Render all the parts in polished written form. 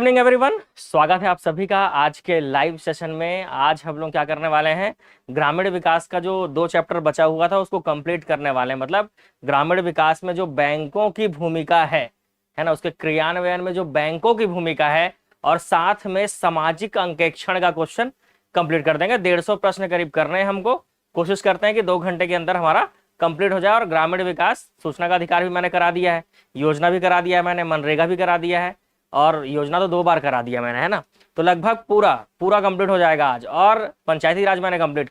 Evening everyone, स्वागत है आप सभी का आज के लाइव सेशन में। आज हम लोग क्या करने वाले हैं, ग्रामीण विकास का जो 2 चैप्टर बचा हुआ था उसको कंप्लीट करने वाले हैं। मतलब ग्रामीण विकास में जो बैंकों की भूमिका है ना, उसके क्रियान्वयन में जो बैंकों की भूमिका है और साथ में सामाजिक अंकेक्षण का क्वेश्चन कंप्लीट कर देंगे। 150 प्रश्न करीब करने हैं हमको। कोशिश करते हैं कि 2 घंटे के अंदर हमारा कंप्लीट हो जाए। और ग्रामीण विकास सूचना का अधिकार भी मैंने करा दिया है, योजना भी करा दिया है मैंने, मनरेगा भी करा दिया है और योजना तो 2 बार करा दिया मैंने, है ना। तो लगभग पूरा कंप्लीट हो जाएगा आज। और पंचायती राज मैंने कंप्लीट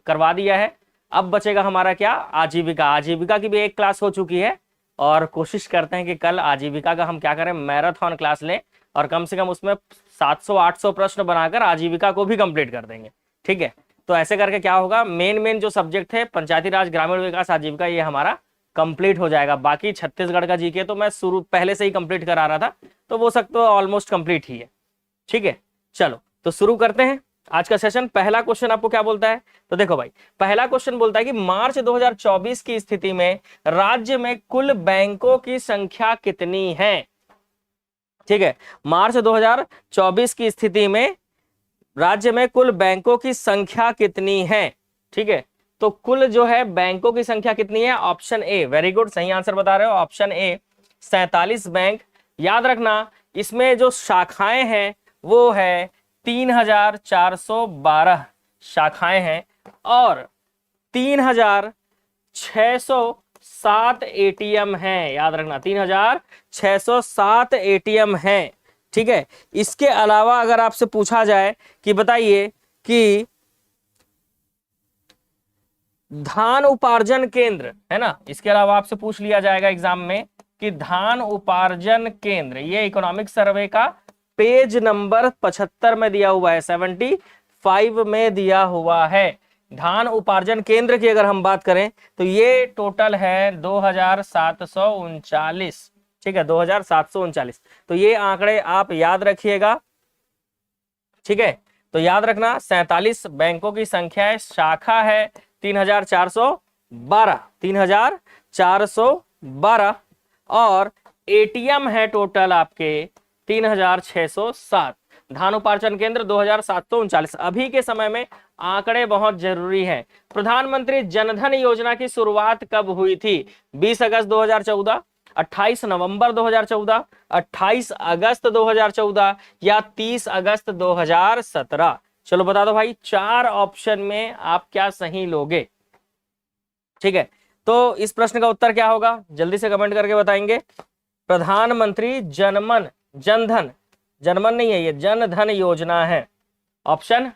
करवा दिया है। अब बचेगा हमारा क्या, आजीविका की भी एक क्लास हो चुकी है। और कोशिश करते हैं कि कल आजीविका का हम क्या करें, मैराथन क्लास लें और कम से कम उसमें 700-800 प्रश्न बनाकर आजीविका को भी कंप्लीट कर देंगे। ठीक है, तो ऐसे करके क्या होगा, मेन जो सब्जेक्ट थे पंचायती राज, ग्रामीण विकास, आजीविका, ये हमारा कंप्लीट हो जाएगा। बाकी छत्तीसगढ़ का जीके तो मैं शुरू पहले से ही कंप्लीट करा रहा था, तो वो सब तो ऑलमोस्ट कंप्लीट ही है। ठीक है, चलो तो शुरू करते हैं आज का सेशन। पहला क्वेश्चन आपको क्या बोलता है, तो देखो भाई, पहला क्वेश्चन बोलता है कि मार्च 2024 की स्थिति में राज्य में कुल बैंकों की संख्या कितनी है। ठीक है, मार्च 2024 की स्थिति में राज्य में कुल बैंकों की संख्या कितनी है। ठीक है, तो कुल जो है बैंकों की संख्या कितनी है, ऑप्शन ए, वेरी गुड, सही आंसर बता रहे हो, ऑप्शन ए 47 बैंक। याद रखना, इसमें जो शाखाएं हैं वो है 3412 शाखाएं हैं और 3607 एटीएम हैं। याद रखना, 3607 एटीएम हैं। ठीक है, इसके अलावा अगर आपसे पूछा जाए कि बताइए कि धान उपार्जन केंद्र, है ना, इसके अलावा आपसे पूछ लिया जाएगा एग्जाम में कि धान उपार्जन केंद्र, ये इकोनॉमिक सर्वे का पेज नंबर 75 में दिया हुआ है, 75 में दिया हुआ है। धान उपार्जन केंद्र की अगर हम बात करें तो ये टोटल है 2739। ठीक है, 2739। तो ये आंकड़े आप याद रखिएगा। ठीक है, तो याद रखना 47 बैंकों की संख्या है, शाखा है 3412 और एटीएम है टोटल आपके 3607। धान उपार्जन केंद्र 2739। अभी के समय में आंकड़े बहुत जरूरी हैं। प्रधानमंत्री जनधन योजना की शुरुआत कब हुई थी, 20 अगस्त 2014, 28 नवंबर 2014, 28 अगस्त 2014 या 30 अगस्त 2017। चलो बता दो भाई, 4 ऑप्शन में आप क्या सही लोगे। ठीक है, तो इस प्रश्न का उत्तर क्या होगा, जल्दी से कमेंट करके बताएंगे। प्रधानमंत्री जनधन, जनमन नहीं है ये, जनधन योजना है, ऑप्शन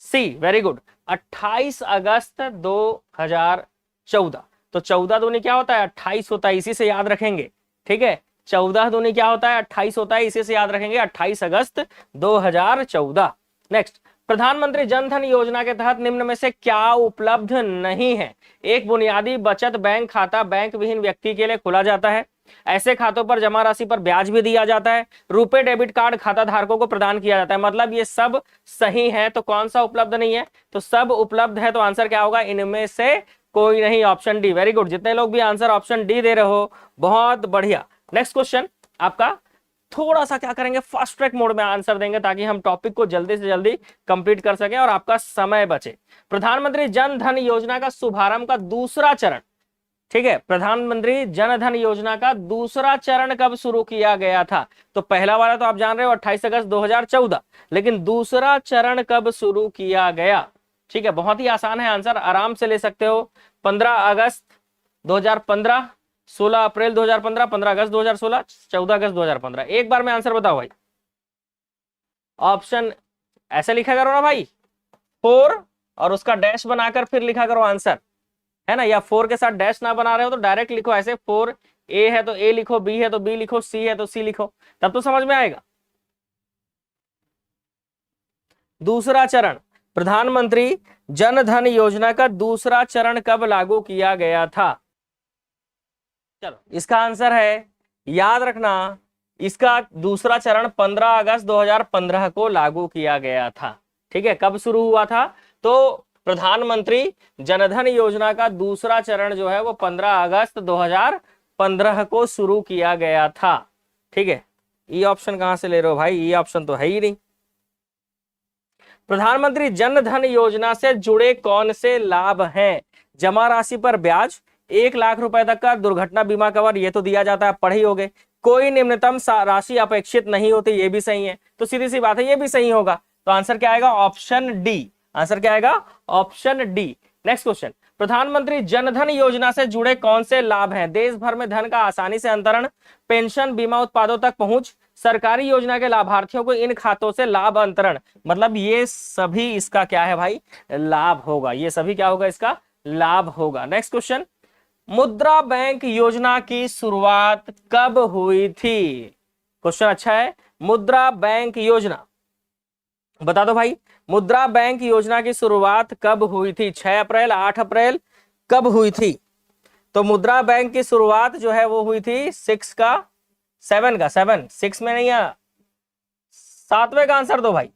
सी, वेरी गुड, 28 अगस्त 2014। तो 14 दूनी क्या होता है, 28 होता है, इसी से याद रखेंगे। ठीक है, 14 दूनी क्या होता है, 28 होता है, इसी से याद रखेंगे, 28 अगस्त 2014। नेक्स्ट, प्रधानमंत्री जनधन योजना के तहत निम्न में से क्या उपलब्ध नहीं है। एक बुनियादी बचत बैंक खाता बैंक विहीन व्यक्ति के लिए खोला जाता है। ऐसे खातों पर जमा राशि पर ब्याज भी दिया जाता है। रुपए डेबिट कार्ड खाता धारकों को प्रदान किया जाता है। मतलब ये सब सही है, तो कौन सा उपलब्ध नहीं है, तो सब उपलब्ध है। तो आंसर क्या होगा, इनमें से कोई नहीं, ऑप्शन डी। वेरी गुड, जितने लोग भी आंसर ऑप्शन डी दे रहे हो, बहुत बढ़िया। नेक्स्ट क्वेश्चन आपका थोड़ा सा क्या करेंगे, फास्ट ट्रैक मोड में आंसर देंगे ताकि हम टॉपिक को जल्दी से जल्दी कंप्लीट कर सकें और आपका समय बचे। प्रधानमंत्री जन धन योजना का शुभारंभ का दूसरा चरण, ठीक है, प्रधानमंत्री जन धन योजना का दूसरा चरण कब शुरू किया गया था। तो पहला वाला तो आप जान रहे हो 28 अगस्त 2014, लेकिन दूसरा चरण कब शुरू किया गया। ठीक है, बहुत ही आसान है आंसर, आराम से ले सकते हो। 15 अगस्त 2015, 16 अप्रैल 2015, 15 अगस्त 2016, 14 अगस्त 2015। एक बार में आंसर बताओ भाई। ऑप्शन ऐसे लिखा करो ना भाई, 4 और उसका डैश बनाकर फिर लिखा करो आंसर, है ना। या 4 के साथ डैश ना बना रहे हो तो डायरेक्ट लिखो ऐसे, 4 ए है तो ए लिखो, बी है तो बी लिखो, सी है तो सी लिखो, तब तो समझ में आएगा। दूसरा चरण, प्रधानमंत्री जन धन योजना का दूसरा चरण कब लागू किया गया था। चलो इसका आंसर है, याद रखना, इसका दूसरा चरण 15 अगस्त 2015 को लागू किया गया था। ठीक है, कब शुरू हुआ था, तो प्रधानमंत्री जनधन योजना का दूसरा चरण जो है वो 15 अगस्त 2015 को शुरू किया गया था। ठीक है, ई ऑप्शन कहां से ले रहे हो भाई, ई ऑप्शन तो है ही नहीं। प्रधानमंत्री जन धन योजना से जुड़े कौन से लाभ हैं? जमा राशि पर ब्याज, 1 लाख रुपए तक का दुर्घटना बीमा कवर, ये तो दिया जाता है, पढ़े ही होगे। कोई निम्नतम राशि अपेक्षित नहीं होती, ये भी सही है। तो सीधी सी बात है, ये भी सही होगा। तो आंसर क्या आएगा? Option D. आंसर क्या आएगा? Option D. नेक्स्ट क्वेश्चन, प्रधानमंत्री जनधन योजना से जुड़े कौन से लाभ हैं? देश भर में धन का आसानी से अंतरण, पेंशन बीमा उत्पादों तक पहुंच, सरकारी योजना के लाभार्थियों को इन खातों से लाभ अंतरण। मतलब ये सभी इसका क्या है भाई? लाभ होगा। ये सभी क्या होगा? इसका लाभ होगा। नेक्स्ट क्वेश्चन, मुद्रा बैंक योजना की शुरुआत कब हुई थी? क्वेश्चन अच्छा है। मुद्रा बैंक योजना बता दो भाई, मुद्रा बैंक योजना की शुरुआत कब हुई थी? 6 अप्रैल, 8 अप्रैल, कब हुई थी? तो मुद्रा बैंक की शुरुआत जो है वो हुई थी 6 में नहीं है, 7वें का आंसर दो भाई।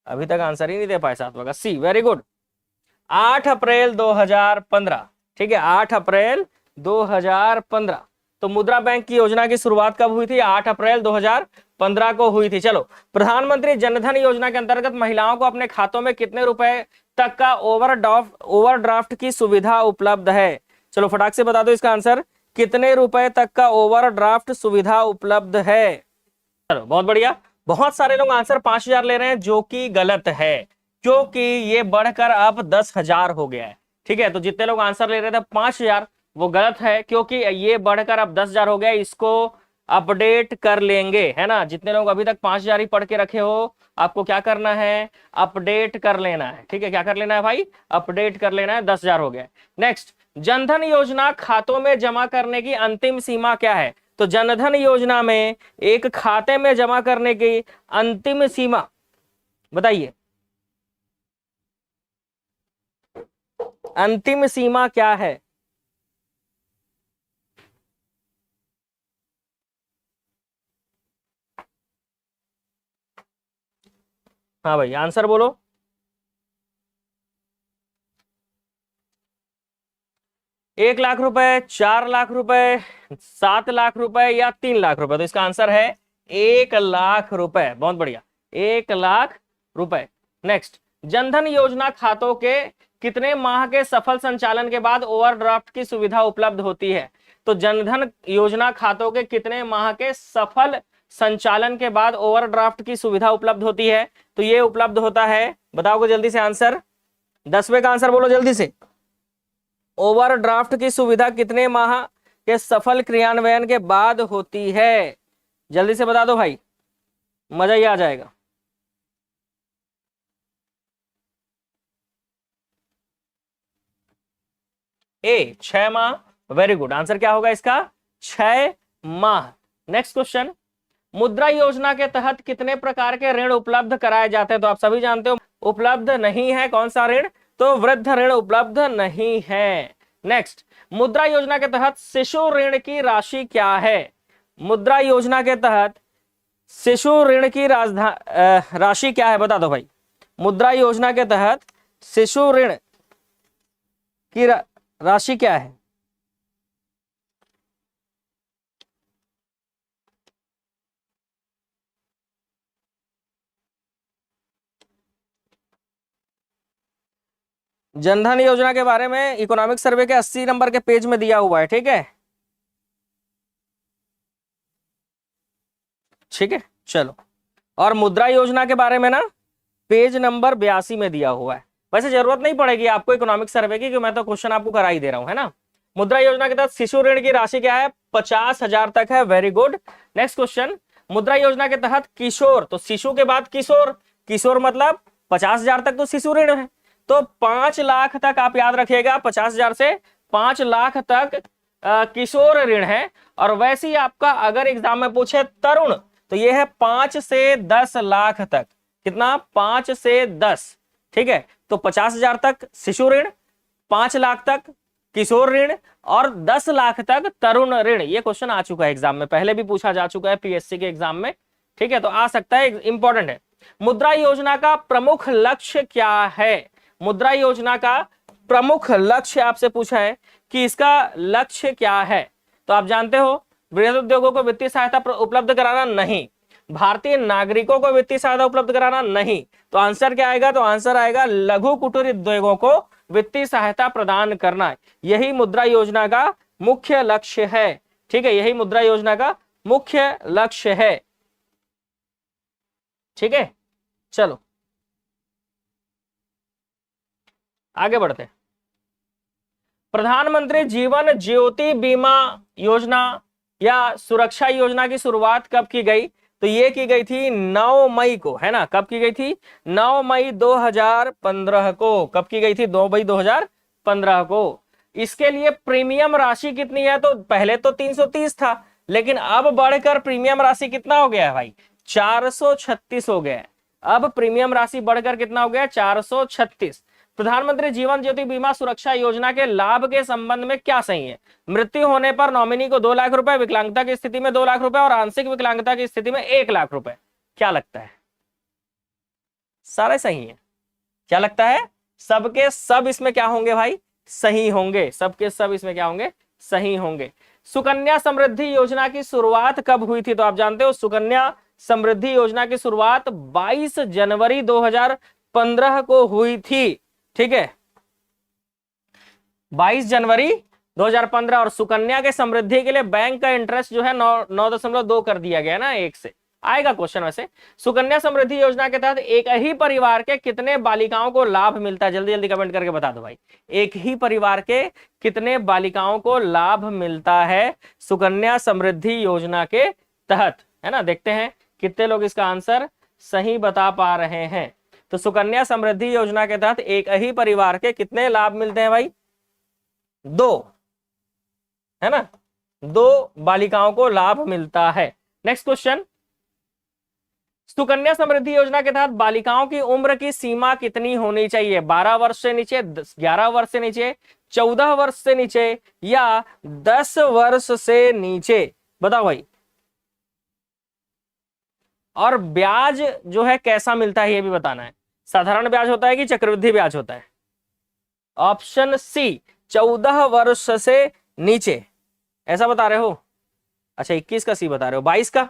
अभी तक आंसर ही नहीं दे पाए 7वें का, सी। वेरी गुड, 8 अप्रैल 2015। ठीक है, 8 अप्रैल 2015। तो मुद्रा बैंक की योजना की शुरुआत कब हुई थी? 8 अप्रैल 2015 को हुई थी। चलो, प्रधानमंत्री जनधन योजना के अंतर्गत महिलाओं को अपने खातों में कितने रुपए तक का ओवरड्राफ्ट की सुविधा उपलब्ध है? चलो फटाक से बता दो इसका आंसर, कितने रुपए तक का ओवरड्राफ्ट सुविधा उपलब्ध है? चलो बहुत बढ़िया। बहुत सारे लोग आंसर 5000 ले रहे हैं, जो कि गलत है, क्योंकि ये बढ़कर अब 10,000 हो गया है। ठीक है, तो जितने लोग आंसर ले रहे थे 5000, वो गलत है, क्योंकि ये बढ़कर अब 10,000 हो गया। इसको अपडेट कर लेंगे, है ना। जितने लोग अभी तक 5000 ही पढ़ के रखे हो, आपको क्या करना है? अपडेट कर लेना है। ठीक है, क्या कर लेना है भाई? अपडेट कर लेना है। 10,000 हो गया। नेक्स्ट, जनधन योजना खातों में जमा करने की अंतिम सीमा क्या है? तो जनधन योजना में एक खाते में जमा करने की अंतिम सीमा बताइए, अंतिम सीमा क्या है? हाँ भाई, आंसर बोलो। 1 लाख रुपए, 4 लाख रुपए, 7 लाख रुपए या 3 लाख रुपए? तो इसका आंसर है 1 लाख रुपए। बहुत बढ़िया, 1 लाख रुपए। नेक्स्ट, जनधन योजना खातों के कितने माह के सफल संचालन के बाद ओवरड्राफ्ट की सुविधा उपलब्ध होती है? तो जनधन योजना खातों के कितने माह के सफल संचालन के बाद ओवरड्राफ्ट की सुविधा उपलब्ध होती है? तो ये उपलब्ध होता है, बताओगे जल्दी से आंसर? 10वें का आंसर बोलो जल्दी से। ओवरड्राफ्ट की सुविधा कितने माह के सफल क्रियान्वयन के बाद होती है? जल्दी से बता दो भाई, मजा ही आ जाएगा। ए 6 माह। वेरी गुड, आंसर क्या होगा इसका? 6 माह। नेक्स्ट क्वेश्चन, मुद्रा योजना के तहत कितने प्रकार के ऋण उपलब्ध कराए जाते हैं? तो आप सभी जानते हो उपलब्ध नहीं है कौन सा ऋण? तो वृद्ध ऋण उपलब्ध नहीं है। नेक्स्ट, मुद्रा योजना के तहत शिशु ऋण की राशि क्या है? मुद्रा योजना के तहत शिशु ऋण की राशि क्या है? बता दो भाई। मुद्रा योजना के तहत शिशु ऋण की राशि क्या है? जनधन योजना के बारे में इकोनॉमिक सर्वे के 80 नंबर के पेज में दिया हुआ है। ठीक है, ठीक है, चलो। और मुद्रा योजना के बारे में ना पेज नंबर 82 में दिया हुआ है। वैसे जरूरत नहीं पड़ेगी आपको इकोनॉमिक सर्वे की, क्योंकि मैं तो क्वेश्चन आपको करा ही दे रहा हूं, है ना। मुद्रा योजना के तहत शिशु ऋण की राशि क्या है? 50,000 तक है। Very good. नेक्स्ट क्वेश्चन, मुद्रा योजना के तहत किशोर, तो शिशु के बाद किशोर, किशोर मतलब 50,000 तक तो शिशु ऋण है। तो 5 लाख तक आप याद रखिएगा, 50,000 से 5 लाख तक किशोर ऋण है। और वैसे ही आपका अगर एग्जाम में पूछे तरुण, तो ये है 5 से 10 लाख तक। कितना? 5 से 10। ठीक है, तो 50,000 तक शिशु ऋण, 5 लाख तक किशोर ऋण और 10 लाख तक तरुण ऋण। ये क्वेश्चन आ चुका है एग्जाम में, पहले भी पूछा जा चुका है पीएससी के एग्जाम में। ठीक है, तो आ सकता है, इंपॉर्टेंट है। मुद्रा योजना का प्रमुख लक्ष्य क्या है? मुद्रा योजना का प्रमुख लक्ष्य आपसे पूछा है कि इसका लक्ष्य क्या है। तो आप जानते हो बृहद उद्योगों को वित्तीय सहायता उपलब्ध कराना, नहीं। भारतीय नागरिकों को वित्तीय सहायता उपलब्ध कराना, नहीं। तो आंसर क्या आएगा? तो आंसर आएगा लघु कुटीर उद्योगों को वित्तीय सहायता प्रदान करना। यही मुद्रा योजना का मुख्य लक्ष्य है। ठीक है, यही मुद्रा योजना का मुख्य लक्ष्य है। ठीक है, चलो आगे बढ़ते हैं। प्रधानमंत्री जीवन ज्योति बीमा योजना या सुरक्षा योजना की शुरुआत कब की गई? तो ये की गई थी 9 मई को, है ना। कब की गई थी? 9 मई 2015 को। कब की गई थी? 2 मई 2015 को। इसके लिए प्रीमियम राशि कितनी है? तो पहले तो 330 था, लेकिन अब बढ़कर प्रीमियम राशि कितना हो गया है भाई? 436 हो गया है। अब प्रीमियम राशि बढ़कर कितना हो गया? 436। प्रधानमंत्री जीवन ज्योति बीमा सुरक्षा योजना के लाभ के संबंध में क्या सही है? मृत्यु होने पर नॉमिनी को 2 लाख रुपए, विकलांगता की स्थिति में 2 लाख रुपए और आंशिक विकलांगता की स्थिति में 1 लाख रुपए। क्या लगता है? सारे सही है। क्या लगता है? सबके सब इसमें क्या होंगे भाई? सही होंगे। सबके सब इसमें क्या होंगे? सही होंगे। सुकन्या समृद्धि योजना की शुरुआत कब हुई थी? तो आप जानते हो सुकन्या समृद्धि योजना की शुरुआत 22 जनवरी 2015 को हुई थी। ठीक है, 22 जनवरी 2015। और सुकन्या के समृद्धि के लिए बैंक का इंटरेस्ट जो है 9.2 कर दिया गया ना, 1 से। आएगा क्वेश्चन वैसे। सुकन्या समृद्धि योजना के तहत एक ही परिवार के कितने बालिकाओं को लाभ मिलता है? जल्दी जल्दी कमेंट करके बता दो भाई। एक ही परिवार के कितने बालिकाओं को लाभ मिलता है सुकन्या समृद्धि योजना के तहत? है ना, देखते हैं कितने लोग इसका आंसर सही बता पा रहे हैं। तो सुकन्या समृद्धि योजना के तहत एक ही परिवार के कितने लाभ मिलते हैं भाई? 2, है ना। 2 बालिकाओं को लाभ मिलता है। Next question. सुकन्या समृद्धि योजना के तहत बालिकाओं की उम्र की सीमा कितनी होनी चाहिए? 12 वर्ष से नीचे, 11 वर्ष से नीचे, 14 वर्ष से नीचे या 10 वर्ष से नीचे? बताओ भाई। और ब्याज जो है कैसा मिलता है ये भी बताना है। साधारण ब्याज होता है कि चक्रवृद्धि ब्याज होता है? ऑप्शन सी 14 वर्ष से नीचे, ऐसा बता रहे हो? अच्छा, 21 का सी बता रहे हो। 22 का?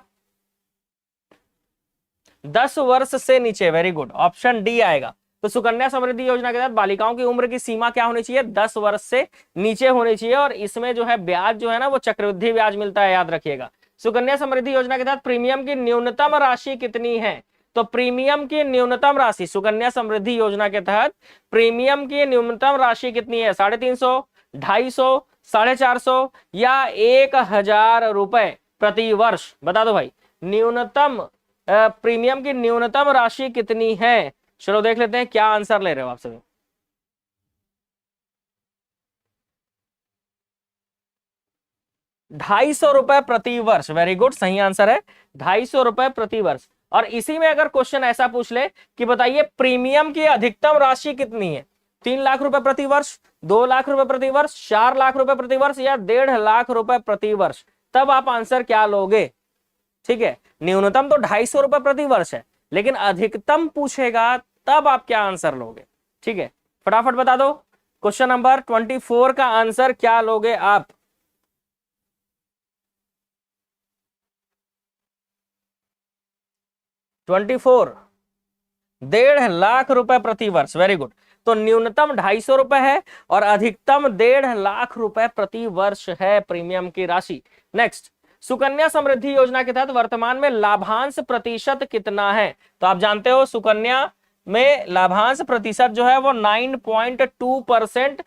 10 वर्ष से नीचे। वेरी गुड, ऑप्शन डी आएगा। तो सुकन्या समृद्धि योजना के तहत बालिकाओं की उम्र की सीमा क्या होनी चाहिए? 10 वर्ष से नीचे होनी चाहिए। और इसमें जो है ब्याज जो है ना वो चक्रवृद्धि ब्याज मिलता है, याद रखिएगा। सुकन्या समृद्धि योजना के तहत प्रीमियम की न्यूनतम राशि कितनी है? तो प्रीमियम की न्यूनतम राशि सुकन्या समृद्धि योजना के तहत प्रीमियम की न्यूनतम राशि कितनी है? 350, 250, 450 या 1000 रुपए प्रति वर्ष? बता दो भाई, न्यूनतम प्रीमियम की न्यूनतम राशि कितनी है? चलो देख लेते हैं क्या आंसर ले रहे हो आप सभी। ₹250 प्रति वर्ष। वेरी गुड, सही आंसर है 250 रुपए प्रति वर्ष। और इसी में अगर क्वेश्चन ऐसा पूछ ले कि बताइए प्रीमियम की अधिकतम राशि कितनी है? 3 लाख रुपए प्रति वर्ष, 2 लाख रुपए प्रति वर्ष, 4 लाख रुपए प्रति वर्ष या 1.5 लाख रुपए प्रति वर्ष? तब आप आंसर क्या लोगे? ठीक है, न्यूनतम तो 250 रुपए प्रति वर्ष है, लेकिन अधिकतम पूछेगा तब आप क्या आंसर लोगे? ठीक है, फटाफट बता दो। क्वेश्चन नंबर 24 का आंसर क्या लोगे आप? ₹24, 1.5 लाख रुपए प्रति वर्ष। Very good. तो न्यूनतम 250 रुपए है और अधिकतम 1.5 लाख रुपए प्रति वर्ष है प्रीमियम की राशि। नेक्स्ट, सुकन्या समृद्धि योजना के तहत वर्तमान में लाभांश प्रतिशत कितना है? तो आप जानते हो सुकन्या में लाभांश प्रतिशत जो है वो 9.2%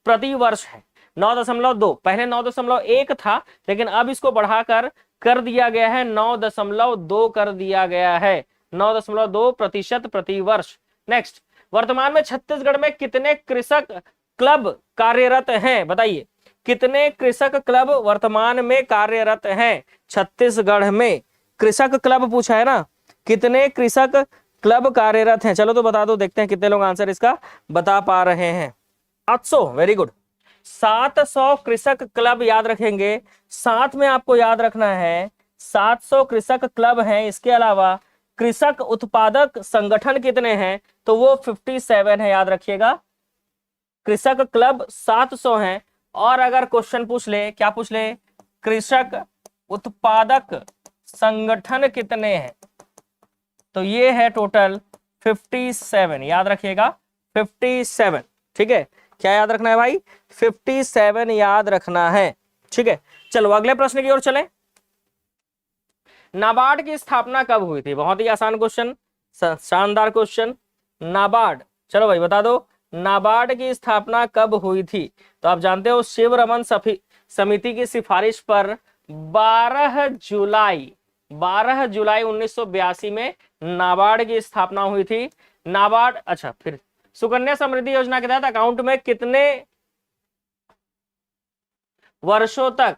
प्रति वर्ष है। 9.2, पहले 9.1 था, लेकिन अब इसको बढ़ाकर कर दिया गया है 9.2 कर दिया गया है। 9.2% प्रति वर्ष। नेक्स्ट, वर्तमान में छत्तीसगढ़ में कितने कृषक क्लब कार्यरत हैं? बताइए, कितने कृषक क्लब वर्तमान में कार्यरत हैं छत्तीसगढ़ में? कृषक क्लब पूछा है ना, कितने कृषक क्लब कार्यरत हैं? चलो तो बता दो, देखते हैं कितने लोग आंसर इसका बता पा रहे हैं। 700। वेरी गुड, 700 कृषक क्लब याद रखेंगे। साथ में आपको याद रखना है 700 कृषक क्लब हैं। इसके अलावा कृषक उत्पादक संगठन कितने हैं? तो वो 57 है, याद रखिएगा। कृषक क्लब 700 हैं। और अगर क्वेश्चन पूछ ले, क्या पूछ ले? कृषक उत्पादक संगठन कितने हैं? तो ये है टोटल 57, याद रखिएगा 57। ठीक है, क्या याद रखना है भाई? 57 याद रखना है। ठीक है, चलो अगले प्रश्न की ओर चलें। नाबार्ड की स्थापना कब हुई थी? बहुत ही आसान क्वेश्चन, शानदार क्वेश्चन। नाबार्ड, चलो भाई बता दो, नाबार्ड की स्थापना कब हुई थी? तो आप जानते हो शिव रमन समिति की सिफारिश पर 12 जुलाई 1982 में नाबार्ड की स्थापना हुई थी। नाबार्ड, अच्छा फिर सुकन्या समृद्धि योजना के तहत अकाउंट में कितने वर्षों तक,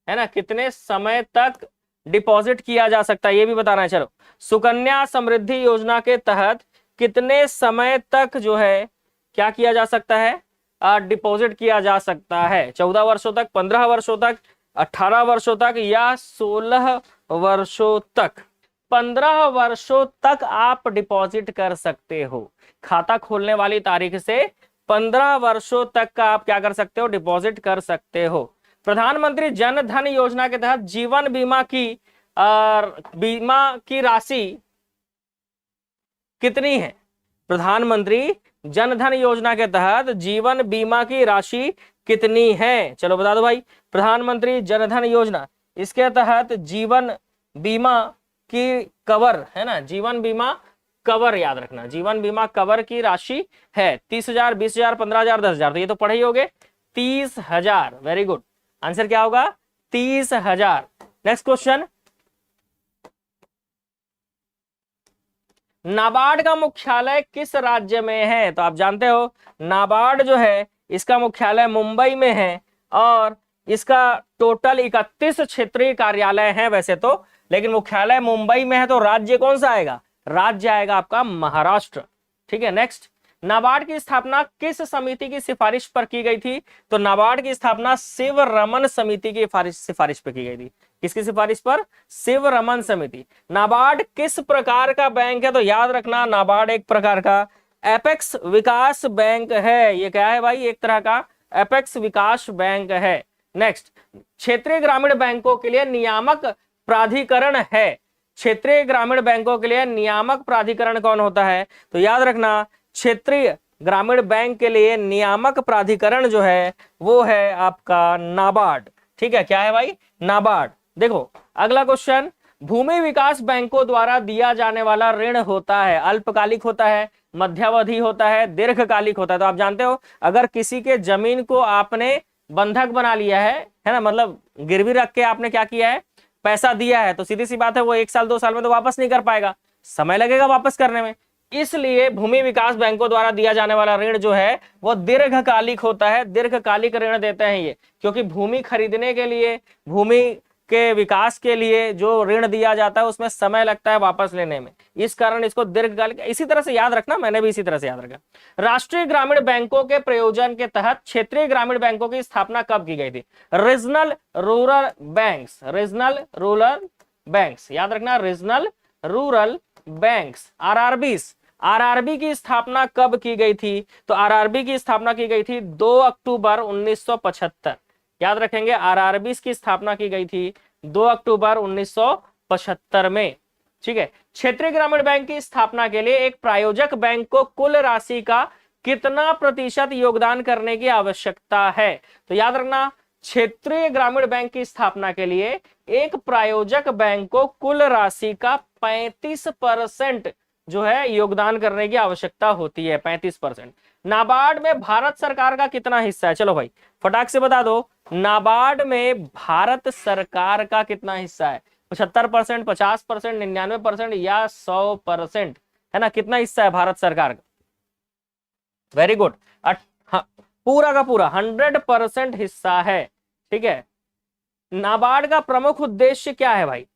है ना, कितने समय तक डिपॉजिट किया जा सकता है, ये भी बताना है। चलो, सुकन्या समृद्धि योजना के तहत कितने समय तक जो है क्या किया जा सकता है? डिपॉजिट किया जा सकता है। 14 वर्षों तक, 15 वर्षों तक, 18 वर्षों तक या 16 वर्षों तक? 15 वर्षों तक आप डिपॉजिट कर सकते हो। खाता खोलने वाली तारीख से 15 वर्षों तक का आप क्या कर सकते हो? डिपॉजिट कर सकते हो। प्रधानमंत्री जन धन योजना के तहत जीवन बीमा की राशि कितनी है? प्रधानमंत्री जन धन योजना के तहत जीवन बीमा की राशि कितनी है? चलो बता दो भाई। प्रधानमंत्री जन धन योजना, इसके तहत जीवन बीमा की कवर, है ना, जीवन बीमा कवर याद रखना, जीवन बीमा कवर की राशि है 30,000, 20,000, 15,000, 10,000। तो ये तो पढ़े ही होगे, 30,000। वेरी गुड, आंसर क्या होगा? 30,000। नेक्स्ट क्वेश्चन, नाबार्ड का मुख्यालय किस राज्य में है? तो आप जानते हो नाबार्ड जो है इसका मुख्यालय मुंबई में है और इसका टोटल 31 क्षेत्रीय कार्यालय हैं वैसे तो, लेकिन मुख्यालय मुंबई में है। तो राज्य कौन सा आएगा? राज्य आएगा आपका महाराष्ट्र। ठीक है, नेक्स्ट, नाबार्ड की स्थापना किस समिति की सिफारिश पर की गई थी? तो नाबार्ड की स्थापना शिव रमन समिति की सिफारिश पर की गई थी। किसकी सिफारिश पर? शिव रमन समिति। नाबार्ड किस प्रकार का बैंक है? तो याद रखना नाबार्ड एक प्रकार का एपेक्स विकास बैंक है। ये क्या है भाई? एक तरह का एपेक्स विकास बैंक है। नेक्स्ट, क्षेत्रीय ग्रामीण बैंकों के लिए नियामक प्राधिकरण है। क्षेत्रीय ग्रामीण बैंकों के लिए नियामक प्राधिकरण कौन होता है? तो याद रखना क्षेत्रीय ग्रामीण बैंक के लिए नियामक प्राधिकरण जो है वो है आपका नाबार्ड। ठीक है, क्या है भाई? नाबार्ड। देखो अगला क्वेश्चन, भूमि विकास बैंकों द्वारा दिया जाने वाला ऋण होता है अल्पकालिक होता है, मध्यावधि होता है, दीर्घकालिक होता है। तो आप जानते हो अगर किसी के जमीन को आपने बंधक बना लिया है ना, मतलब गिरवी रख के आपने क्या किया है? पैसा दिया है, तो सीधी सी बात है वो 1 साल 2 साल में तो वापस नहीं कर पाएगा, समय लगेगा वापस करने में। इसलिए भूमि विकास बैंकों द्वारा दिया जाने वाला ऋण जो है वो दीर्घकालिक होता है। दीर्घकालिक ऋण देते हैं ये, क्योंकि भूमि खरीदने के लिए, भूमि के विकास के लिए जो ऋण दिया जाता है उसमें समय लगता है वापस लेने में, इस कारण इसको दीर्घकालिक, इसी तरह से याद रखना, मैंने भी इसी तरह से याद रखा। राष्ट्रीय ग्रामीण बैंकों के प्रयोजन के तहत क्षेत्रीय ग्रामीण बैंकों की स्थापना कब की गई थी? Regional rural banks, regional rural banks, याद रखना रीजनल रूरल बैंक्स, आरआरबीस। आरआरबी की स्थापना कब की गई थी? तो आरआरबी की स्थापना की गई थी 2 अक्टूबर 1975। याद रखेंगे, आरआरबी की स्थापना की गई थी 2 अक्टूबर 1975 में। ठीक है, क्षेत्रीय ग्रामीण बैंक की स्थापना के लिए एक प्रायोजक बैंक को कुल राशि का कितना प्रतिशत योगदान करने की आवश्यकता है? तो याद रखना क्षेत्रीय ग्रामीण बैंक की स्थापना के लिए एक प्रायोजक बैंक को कुल राशि का 35% जो है योगदान करने की आवश्यकता होती है, 35%। नाबार्ड में भारत सरकार का कितना हिस्सा है? चलो भाई फटाक से बता दो, नाबार्ड में भारत सरकार का कितना हिस्सा है? 75%, 50%, 99% या 100%, है ना? कितना हिस्सा है भारत सरकार का? वेरी गुड, हाँ, पूरा का पूरा 100% हिस्सा है। ठीक है, नाबार्ड का प्रमुख उद्देश्य क्या है भाई?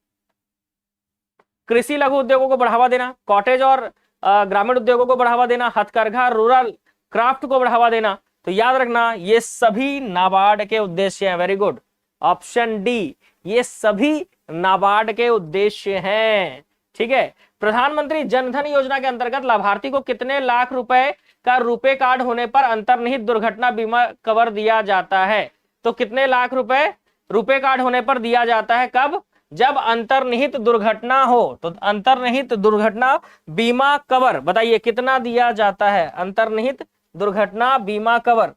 कृषि लघु उद्योगों को बढ़ावा देना, कॉटेज और ग्रामीण उद्योगों को बढ़ावा देना, हथकरघा रूरल क्राफ्ट को बढ़ावा देना। तो याद रखना ये सभी नाबार्ड के उद्देश्य हैं। वेरी गुड, ऑप्शन डी, ये सभी नाबार्ड के उद्देश्य हैं। ठीक है, प्रधानमंत्री जनधन योजना के अंतर्गत लाभार्थी को कितने लाख रुपए का रुपे कार्ड होने पर अंतर्निहित दुर्घटना बीमा कवर दिया जाता है? तो कितने लाख रुपए? रुपए कार्ड होने पर दिया जाता है कब? जब अंतर्निहित दुर्घटना हो। तो अंतर्निहित दुर्घटना बीमा कवर बताइए कितना दिया जाता है? अंतर्निहित दुर्घटना बीमा कवर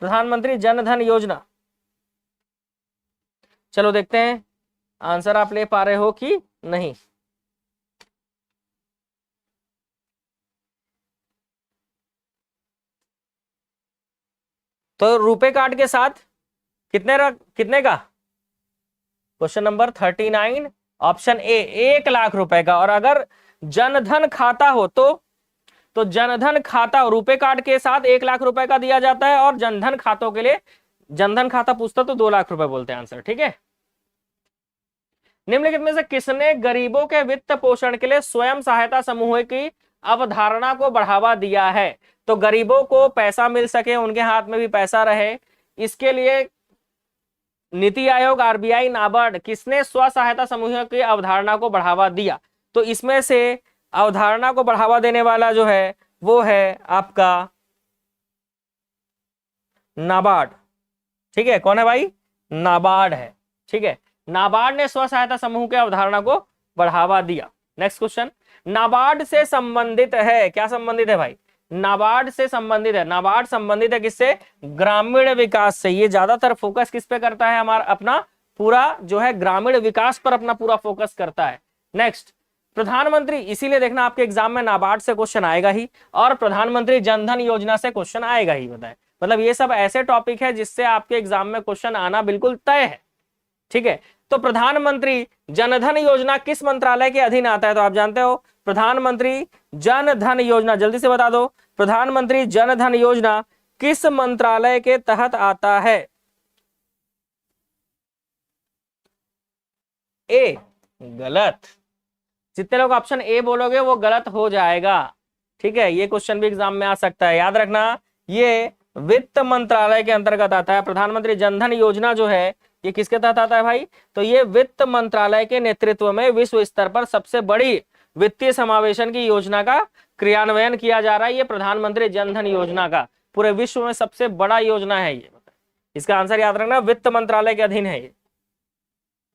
प्रधानमंत्री जन धन योजना। चलो देखते हैं आंसर आप ले पा रहे हो कि नहीं। तो रुपए कार्ड के साथ कितने का? Question number 39 option A 1 lakh रुपए का। और अगर जनधन खाता हो तो जनधन खाता रुपए कार्ड के साथ 1 लाख रुपए का दिया जाता है, और जनधन खातों के लिए जनधन खाता पूछता तो 2 लाख रुपए बोलते हैं आंसर। ठीक है। निम्नलिखित में से किसने गरीबों के वित्त पोषण के लिए स्वयं सहायता समूह की अवधारणा को बढ़ावा दिया है? तो गरीबों को पैसा मिल सके, उनके हाथ में भी पैसा रहे, इसके लिए नीति आयोग, आरबीआई, नाबार्ड, किसने स्व सहायता समूह की अवधारणा को बढ़ावा दिया? तो इसमें से अवधारणा को बढ़ावा देने वाला जो है वो है आपका नाबार्ड। ठीक है, कौन है भाई? नाबार्ड है। ठीक है, नाबार्ड ने स्व सहायता समूह के अवधारणा को बढ़ावा दिया। नेक्स्ट क्वेश्चन, नाबार्ड से संबंधित है, क्या संबंधित है भाई? नाबार्ड से संबंधित है। नाबार्ड संबंधित है किससे? ग्रामीण विकास से। ये ज्यादातर फोकस किस पे करता है? हमारा अपना पूरा जो है ग्रामीण विकास पर अपना पूरा फोकस करता है। नेक्स्ट, प्रधानमंत्री, इसीलिए देखना आपके एग्जाम में नाबार्ड से क्वेश्चन आएगा ही, और प्रधानमंत्री जनधन योजना से क्वेश्चन आएगा ही। बताए मतलब ये सब ऐसे टॉपिक है जिससे आपके एग्जाम में क्वेश्चन आना बिल्कुल तय है। ठीक है, तो प्रधानमंत्री जनधन योजना किस मंत्रालय के अधीन आता है? तो आप जानते हो प्रधानमंत्री जन धन योजना, जल्दी से बता दो, प्रधानमंत्री जन धन योजना किस मंत्रालय के तहत आता है? ए गलत। जितने लोग ऑप्शन ए बोलोगे वो गलत हो जाएगा। ठीक है, ये क्वेश्चन भी एग्जाम में आ सकता है, याद रखना। ये वित्त मंत्रालय के अंतर्गत आता है। प्रधानमंत्री जन धन योजना जो है ये किसके तहत आता है भाई? तो ये वित्त मंत्रालय के नेतृत्व में विश्व स्तर पर सबसे बड़ी वित्तीय समावेशन की योजना का क्रियान्वयन किया जा रहा है। ये प्रधानमंत्री जन धन योजना का पूरे विश्व में सबसे बड़ा योजना है ये। इसका आंसर याद रखना, वित्त मंत्रालय के अधीन है ये।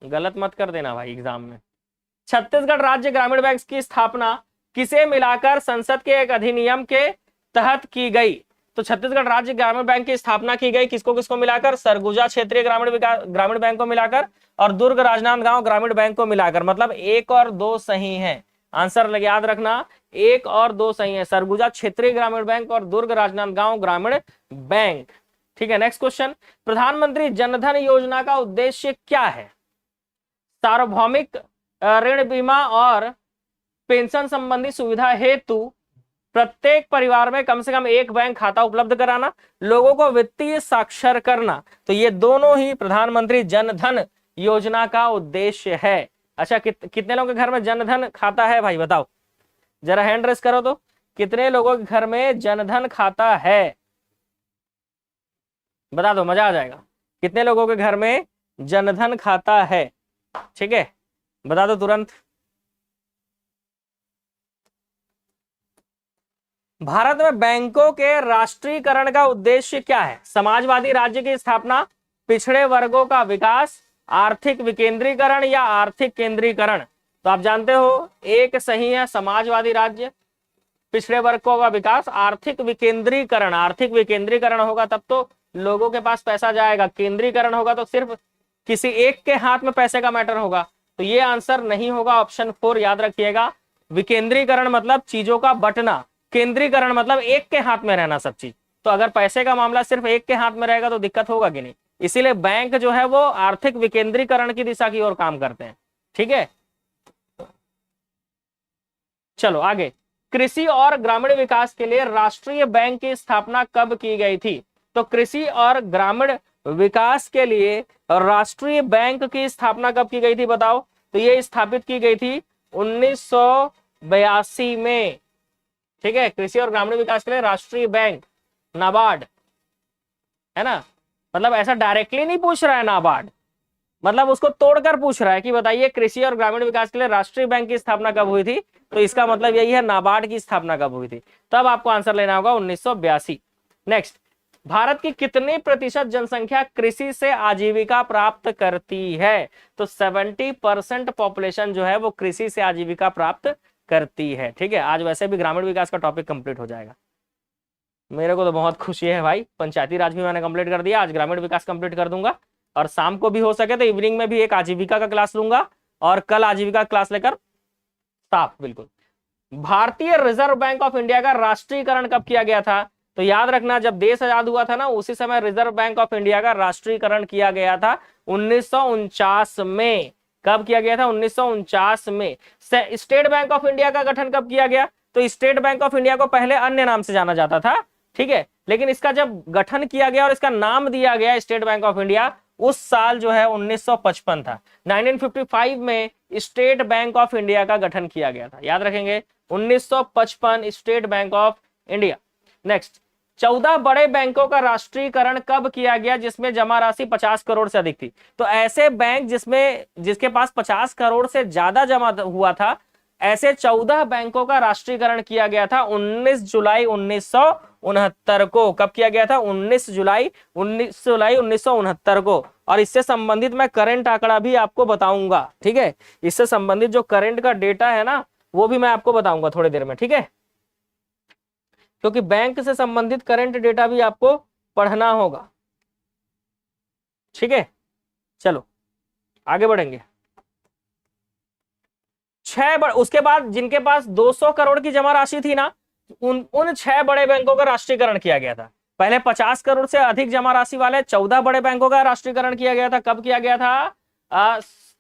गलत मत कर देना भाई एग्जाम में। छत्तीसगढ़ राज्य ग्रामीण बैंक की स्थापना किसे मिलाकर संसद के एक अधिनियम के तहत की गई? तो छत्तीसगढ़ राज्य ग्रामीण बैंक की स्थापना की गई किसको किसको मिलाकर? सरगुजा क्षेत्रीय ग्रामीण बैंक को मिलाकर और दुर्ग राजनांदगांव ग्रामीण बैंक को मिलाकर। मतलब 1 और 2 सही है आंसर, याद रखना 1 और 2 सही है, सरगुजा क्षेत्रीय ग्रामीण बैंक और दुर्ग राजनांदगांव ग्रामीण बैंक। ठीक है, नेक्स्ट क्वेश्चन, प्रधानमंत्री जनधन योजना का उद्देश्य क्या है? सार्वभौमिक ऋण बीमा और पेंशन संबंधी सुविधा हेतु प्रत्येक परिवार में कम से कम एक बैंक खाता उपलब्ध कराना, लोगों को वित्तीय साक्षर करना। तो ये दोनों ही प्रधानमंत्री जन धन योजना का उद्देश्य है। अच्छा, कितने लोगों के घर में जन धन खाता है भाई? बताओ जरा, हैंड रेस करो तो, कितने लोगों के घर में जन धन खाता है? बता दो, मजा आ जाएगा। कितने लोगों के घर में जन धन खाता है? ठीक है, बता दो तुरंत। भारत में बैंकों के राष्ट्रीयकरण का उद्देश्य क्या है? समाजवादी राज्य की स्थापना, पिछड़े वर्गों का विकास, आर्थिक विकेंद्रीकरण या आर्थिक केंद्रीकरण? तो आप जानते हो एक सही है समाजवादी राज्य, पिछड़े वर्गों का विकास, आर्थिक विकेंद्रीकरण। आर्थिक विकेंद्रीकरण होगा तब तो लोगों के पास पैसा जाएगा, केंद्रीकरण होगा तो सिर्फ किसी एक के हाथ में पैसे का मैटर होगा। तो ये आंसर नहीं होगा, ऑप्शन 4 याद रखिएगा। विकेंद्रीकरण मतलब चीजों का बंटना, केंद्रीकरण मतलब एक के हाथ में रहना सब चीज। तो अगर पैसे का मामला सिर्फ एक के हाथ में रहेगा तो दिक्कत होगा कि नहीं। इसीलिए बैंक जो है वो आर्थिक विकेंद्रीकरण की दिशा की ओर काम करते हैं। ठीक है, चलो आगे। कृषि और ग्रामीण विकास के लिए राष्ट्रीय बैंक की स्थापना कब की गई थी? तो कृषि और ग्रामीण विकास के लिए राष्ट्रीय बैंक की स्थापना कब की गई थी बताओ? तो ये स्थापित की गई थी 1982 में। ठीक है, कृषि और ग्रामीण विकास के लिए राष्ट्रीय बैंक नाबार्ड है ना। मतलब ऐसा डायरेक्टली नहीं पूछ रहा है नाबार्ड, मतलब उसको तोड़कर पूछ रहा है कि बताइए कृषि और ग्रामीण विकास के लिए राष्ट्रीय बैंक की स्थापना कब हुई थी? तो इसका मतलब यही है नाबार्ड की स्थापना कब हुई थी। तब आपको आंसर लेना होगा 1982। नेक्स्ट, भारत की कितनी प्रतिशत जनसंख्या कृषि से आजीविका प्राप्त करती है? तो 70% पॉपुलेशन जो है वो कृषि से आजीविका प्राप्त करती है। ठीक है, आज वैसे भी ग्रामीण विकास का टॉपिक कंप्लीट हो जाएगा। मेरे को तो बहुत खुशी है भाई, पंचायती राज भी मैंने कंप्लीट कर दिया, आज ग्रामीण विकास कंप्लीट कर दूंगा, और शाम को भी हो सके तो इवनिंग में भी एक आजीविका का क्लास लूंगा, और कल आजीविका क्लास लेकर साफ बिल्कुल। भारतीय रिजर्व बैंक ऑफ इंडिया का राष्ट्रीयकरण कब किया गया था? तो याद रखना, जब देश आजाद हुआ था ना, उसी समय रिजर्व बैंक ऑफ इंडिया का राष्ट्रीयकरण किया गया था 1949 में। कब किया गया था? 1949 में। स्टेट बैंक ऑफ इंडिया का गठन कब किया गया? तो स्टेट बैंक ऑफ इंडिया को पहले अन्य नाम से जाना जाता था, ठीक है, लेकिन इसका जब गठन किया गया और इसका नाम दिया गया स्टेट बैंक ऑफ इंडिया, उस साल जो है 1955 था। 1955 में स्टेट बैंक ऑफ इंडिया का गठन किया गया था, याद रखेंगे, 1955 state bank of India. Next, 14 बड़े बैंकों का राष्ट्रीयकरण कब किया गया जिसमें जमा राशि 50 करोड़ से अधिक थी? तो ऐसे बैंक जिसके पास 50 करोड़ से ज्यादा जमा हुआ था, ऐसे 14 बैंकों का राष्ट्रीयकरण किया गया था 19 जुलाई 1969 को। कब किया गया था? 19 जुलाई 1969 को। और इससे संबंधित मैं करंट आंकड़ा भी आपको बताऊंगा, ठीक है, इससे संबंधित जो करंट का डेटा है ना, वो भी मैं आपको बताऊंगा थोड़ी देर में, ठीक है, क्योंकि बैंक से संबंधित करंट डेटा भी आपको पढ़ना होगा, ठीक है। चलो आगे बढ़ेंगे। उसके बाद जिनके पास 200 करोड़ की जमा राशि थी ना, उन 6 बड़े बैंकों का राष्ट्रीयकरण किया गया था। पहले 50 करोड़ से अधिक जमा राशि वाले 14 बड़े बैंकों का राष्ट्रीयकरण किया गया था। कब किया गया था?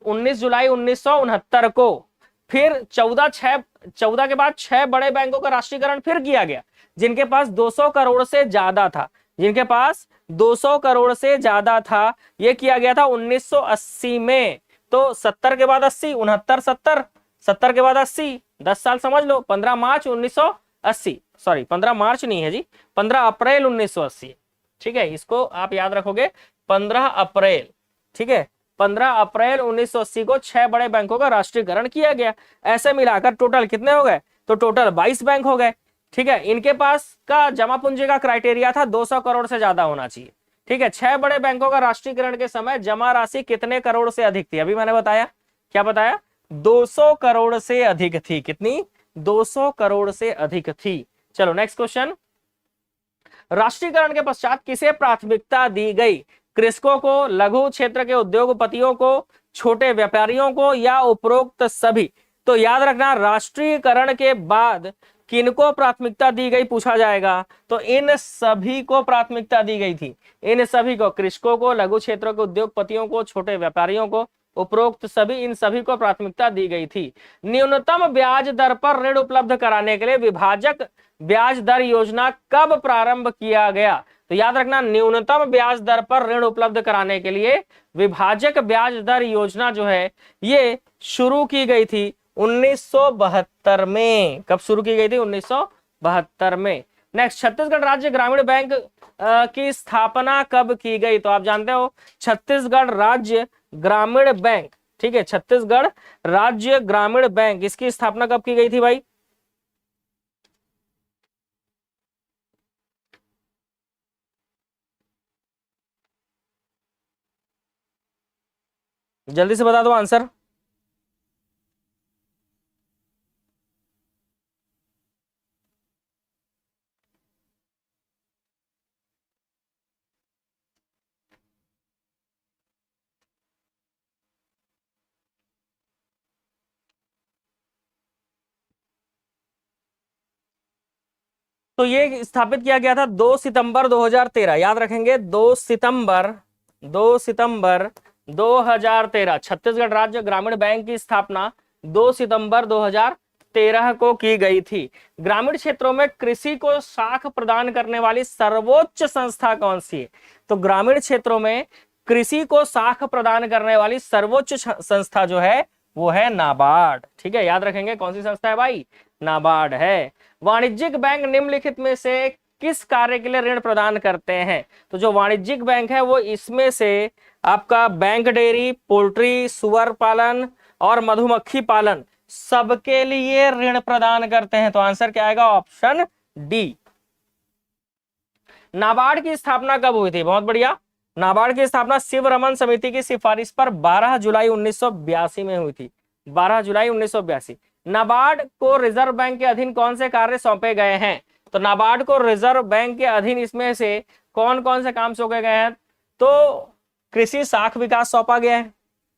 19 जुलाई 1969 को। फिर 14 के बाद 6 बड़े बैंकों का राष्ट्रीयकरण फिर किया गया जिनके पास 200 करोड़ से ज्यादा था, जिनके पास 200 करोड़ से ज्यादा था। यह किया गया था 1980 में। तो 70 के बाद 80, 69, 70 के बाद 80, 10 साल समझ लो। 15 मार्च 1980, सॉरी 15 मार्च नहीं है जी, 15 अप्रैल 1980, ठीक है, इसको आप याद रखोगे, 15 अप्रैल, ठीक है, 15 अप्रैल 1980 को 6 बड़े बैंकों का राष्ट्रीयकरण किया गया। ऐसे मिलाकर टोटल कितने हो गए? तो टोटल 22 बैंक हो गए, ठीक है। इनके पास का जमा पूंजी का क्राइटेरिया था 200 करोड़ से ज्यादा होना चाहिए, ठीक है। 6 बड़े बैंकों का राष्ट्रीयकरण के समय जमा राशि कितने करोड़ से अधिक थी? अभी मैंने बताया, क्या बताया? 200 करोड़ से अधिक थी। कितनी? 200 करोड़ से अधिक थी। चलो नेक्स्ट क्वेश्चन। राष्ट्रीयकरण के पश्चात किसे प्राथमिकता दी गई? कृषकों को, लघु क्षेत्र के उद्योगपतियों को, छोटे व्यापारियों को, या उपरोक्त सभी? तो याद रखना, राष्ट्रीयकरण के बाद किनको प्राथमिकता दी गई पूछा जाएगा, तो इन सभी को प्राथमिकता दी गई थी। इन सभी को, कृषकों को, लघु क्षेत्रों के उद्योगपतियों को, छोटे व्यापारियों को, उपरोक्त सभी, इन सभी को प्राथमिकता दी गई थी। न्यूनतम ब्याज दर पर ऋण उपलब्ध कराने के लिए विभाजक ब्याज दर योजना कब प्रारंभ किया गया? तो याद रखना, न्यूनतम ब्याज दर पर ऋण उपलब्ध कराने के लिए विभाजक ब्याज दर योजना जो है ये शुरू की गई थी 1972 में। कब शुरू की गई थी? 1972 में। नेक्स्ट, छत्तीसगढ़ राज्य ग्रामीण बैंक की स्थापना कब की गई? तो आप जानते हो, छत्तीसगढ़ राज्य ग्रामीण बैंक, ठीक है, छत्तीसगढ़ राज्य ग्रामीण बैंक, इसकी स्थापना कब की गई थी भाई? जल्दी से बता दो आंसर। तो ये स्थापित किया गया था 2 सितंबर 2013, याद रखेंगे, 2 सितंबर 2013 छत्तीसगढ़ राज्य ग्रामीण बैंक की स्थापना 2 सितंबर 2013 को की गई थी। ग्रामीण क्षेत्रों में कृषि को साख प्रदान करने वाली सर्वोच्च संस्था कौन सी है? तो ग्रामीण क्षेत्रों में कृषि को साख प्रदान करने वाली सर्वोच्च संस्था जो है वो है नाबार्ड, ठीक है, याद रखेंगे। कौन सी संस्था है भाई? नाबार्ड है। वाणिज्यिक बैंक निम्नलिखित में से किस कार्य के लिए ऋण प्रदान करते हैं? तो जो वाणिज्यिक बैंक है वो इसमें से आपका बैंक डेयरी, पोल्ट्री, सुअर पालन और मधुमक्खी पालन, सबके लिए ऋण प्रदान करते हैं। तो आंसर क्या आएगा? Option D. नाबार्ड की स्थापना कब हुई थी? बहुत बढ़िया। नाबार्ड की स्थापना शिव रमन समिति की सिफारिश पर 12 जुलाई 1982 में हुई थी। 12 जुलाई 1982। नाबार्ड को रिजर्व बैंक के अधीन कौन से कार्य सौंपे गए हैं? तो नाबार्ड को रिजर्व बैंक के अधीन इसमें से कौन कौन से काम सौंपे गए हैं? तो कृषि शाख विकास सौंपा गया है,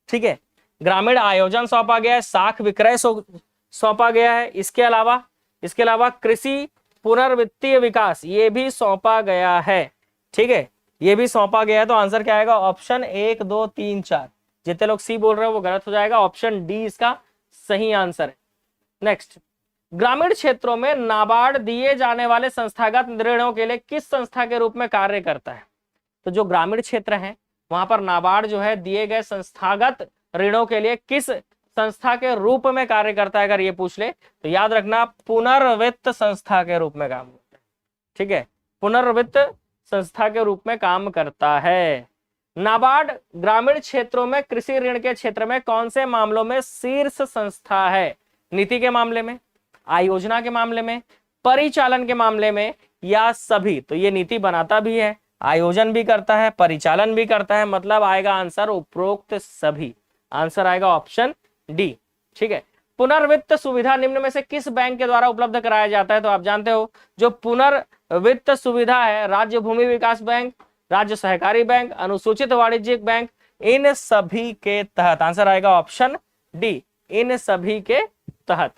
ठीक है, ग्रामीण आयोजन सौंपा गया है, शाख विक्रय सौंपा गया है, इसके अलावा कृषि पुनर्वित्तीय विकास ये भी सौंपा गया है, ठीक है, ये भी सौंपा गया है। तो आंसर क्या आएगा? ऑप्शन 1 2 3 4। जितने लोग सी बोल रहे हो वो गलत हो जाएगा, ऑप्शन डी इसका सही आंसर है। नेक्स्ट, ग्रामीण क्षेत्रों में नाबार्ड दिए जाने वाले संस्थागत ऋणों के लिए किस संस्था के रूप में कार्य करता है? तो जो ग्रामीण क्षेत्र है वहां पर नाबार्ड जो है दिए गए संस्थागत ऋणों के लिए किस संस्था के रूप में कार्य करता है? अगर ये पूछ ले तो याद रखना पुनर्वित्त संस्था के रूप में काम करता है, ठीक है, पुनर्वित्त संस्था के रूप में काम करता है। नाबार्ड ग्रामीण क्षेत्रों में कृषि ऋण के क्षेत्र में कौन से मामलों में शीर्ष संस्था है? नीति के मामले में, आयोजना के मामले में, परिचालन के मामले में, या सभी? तो ये नीति बनाता भी है, आयोजन भी करता है, परिचालन भी करता है, मतलब आएगा आंसर उपरोक्त सभी। आंसर आएगा ऑप्शन डी, ठीक है। पुनर्वित्त सुविधा निम्न में से किस बैंक के द्वारा उपलब्ध कराया जाता है? तो आप जानते हो जो पुनर्वित्त सुविधा है, राज्य भूमि विकास बैंक, राज्य सहकारी बैंक, अनुसूचित वाणिज्यिक बैंक, इन सभी के तहत। आंसर आएगा ऑप्शन डी, इन सभी के तहत।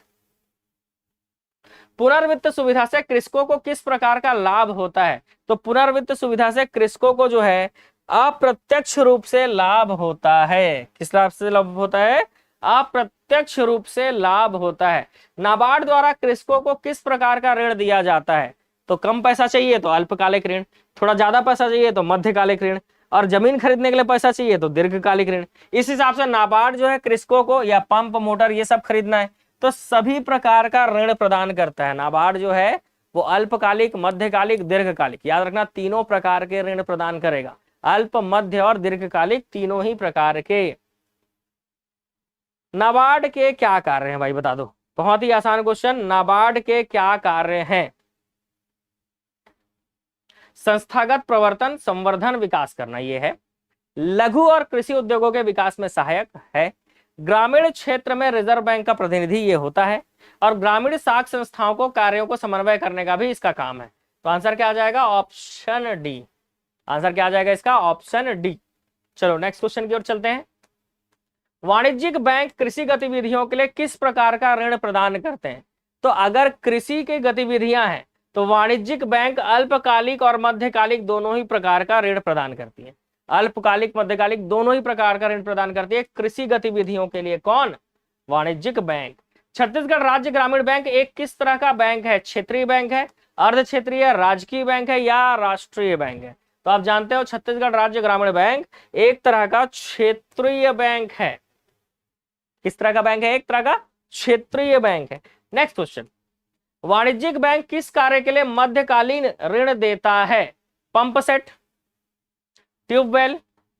पुनर्वित्त सुविधा से कृषकों को किस प्रकार का लाभ होता है? तो पुनर्वित्त सुविधा से कृषकों को जो है अप्रत्यक्ष रूप से लाभ होता है। किस लाभ से लाभ होता है? अप्रत्यक्ष रूप से लाभ होता है। नाबार्ड द्वारा कृषकों को किस प्रकार का ऋण दिया जाता है? तो कम पैसा चाहिए तो अल्पकालिक ऋण, थोड़ा ज्यादा पैसा चाहिए तो मध्यकालिक ऋण, और जमीन खरीदने के लिए पैसा चाहिए तो दीर्घकालिक ऋण। इस हिसाब से नाबार्ड जो है कृषकों को, या पंप मोटर ये सब खरीदना है तो सभी प्रकार का ऋण प्रदान करता है। नाबार्ड जो है वो अल्पकालिक, मध्यकालिक, दीर्घकालिक, याद रखना तीनों प्रकार के ऋण प्रदान करेगा, अल्प, मध्य और दीर्घकालिक तीनों ही प्रकार के। नाबार्ड के क्या कार्य हैं भाई बता दो? बहुत ही आसान क्वेश्चन। नाबार्ड के क्या कार्य हैं? संस्थागत प्रवर्तन, संवर्धन, विकास करना ये है। लघु और कृषि उद्योगों के विकास में सहायक है। ग्रामीण क्षेत्र में रिजर्व बैंक का प्रतिनिधि ये होता है, और ग्रामीण शाख संस्थाओं को कार्यों को समन्वय करने का भी इसका काम है। तो आंसर क्या आ जाएगा? Option D. आंसर क्या आ जाएगा इसका? Option D. चलो नेक्स्ट क्वेश्चन की ओर चलते हैं। वाणिज्यिक बैंक कृषि गतिविधियों के लिए किस प्रकार का ऋण प्रदान करते हैं? तो अगर कृषि की गतिविधियां हैं तो वाणिज्यिक बैंक अल्पकालिक और मध्यकालिक दोनों ही प्रकार का ऋण प्रदान करती है। अल्पकालिक, मध्यकालिक दोनों ही प्रकार का ऋण प्रदान करती है कृषि गतिविधियों के लिए। कौन? वाणिज्यिक बैंक। छत्तीसगढ़ राज्य ग्रामीण बैंक एक किस तरह का बैंक है? क्षेत्रीय बैंक है, अर्ध क्षेत्रीय, राजकीय बैंक है, या राष्ट्रीय बैंक है? तो आप जानते हो छत्तीसगढ़ राज्य ग्रामीण बैंक एक तरह का क्षेत्रीय बैंक है। किस तरह का बैंक है? एक तरह का क्षेत्रीय बैंक है। नेक्स्ट क्वेश्चन, वाणिज्यिक बैंक किस कार्य के लिए मध्यकालीन ऋण देता है? पंप सेट, ट्यूबवेल,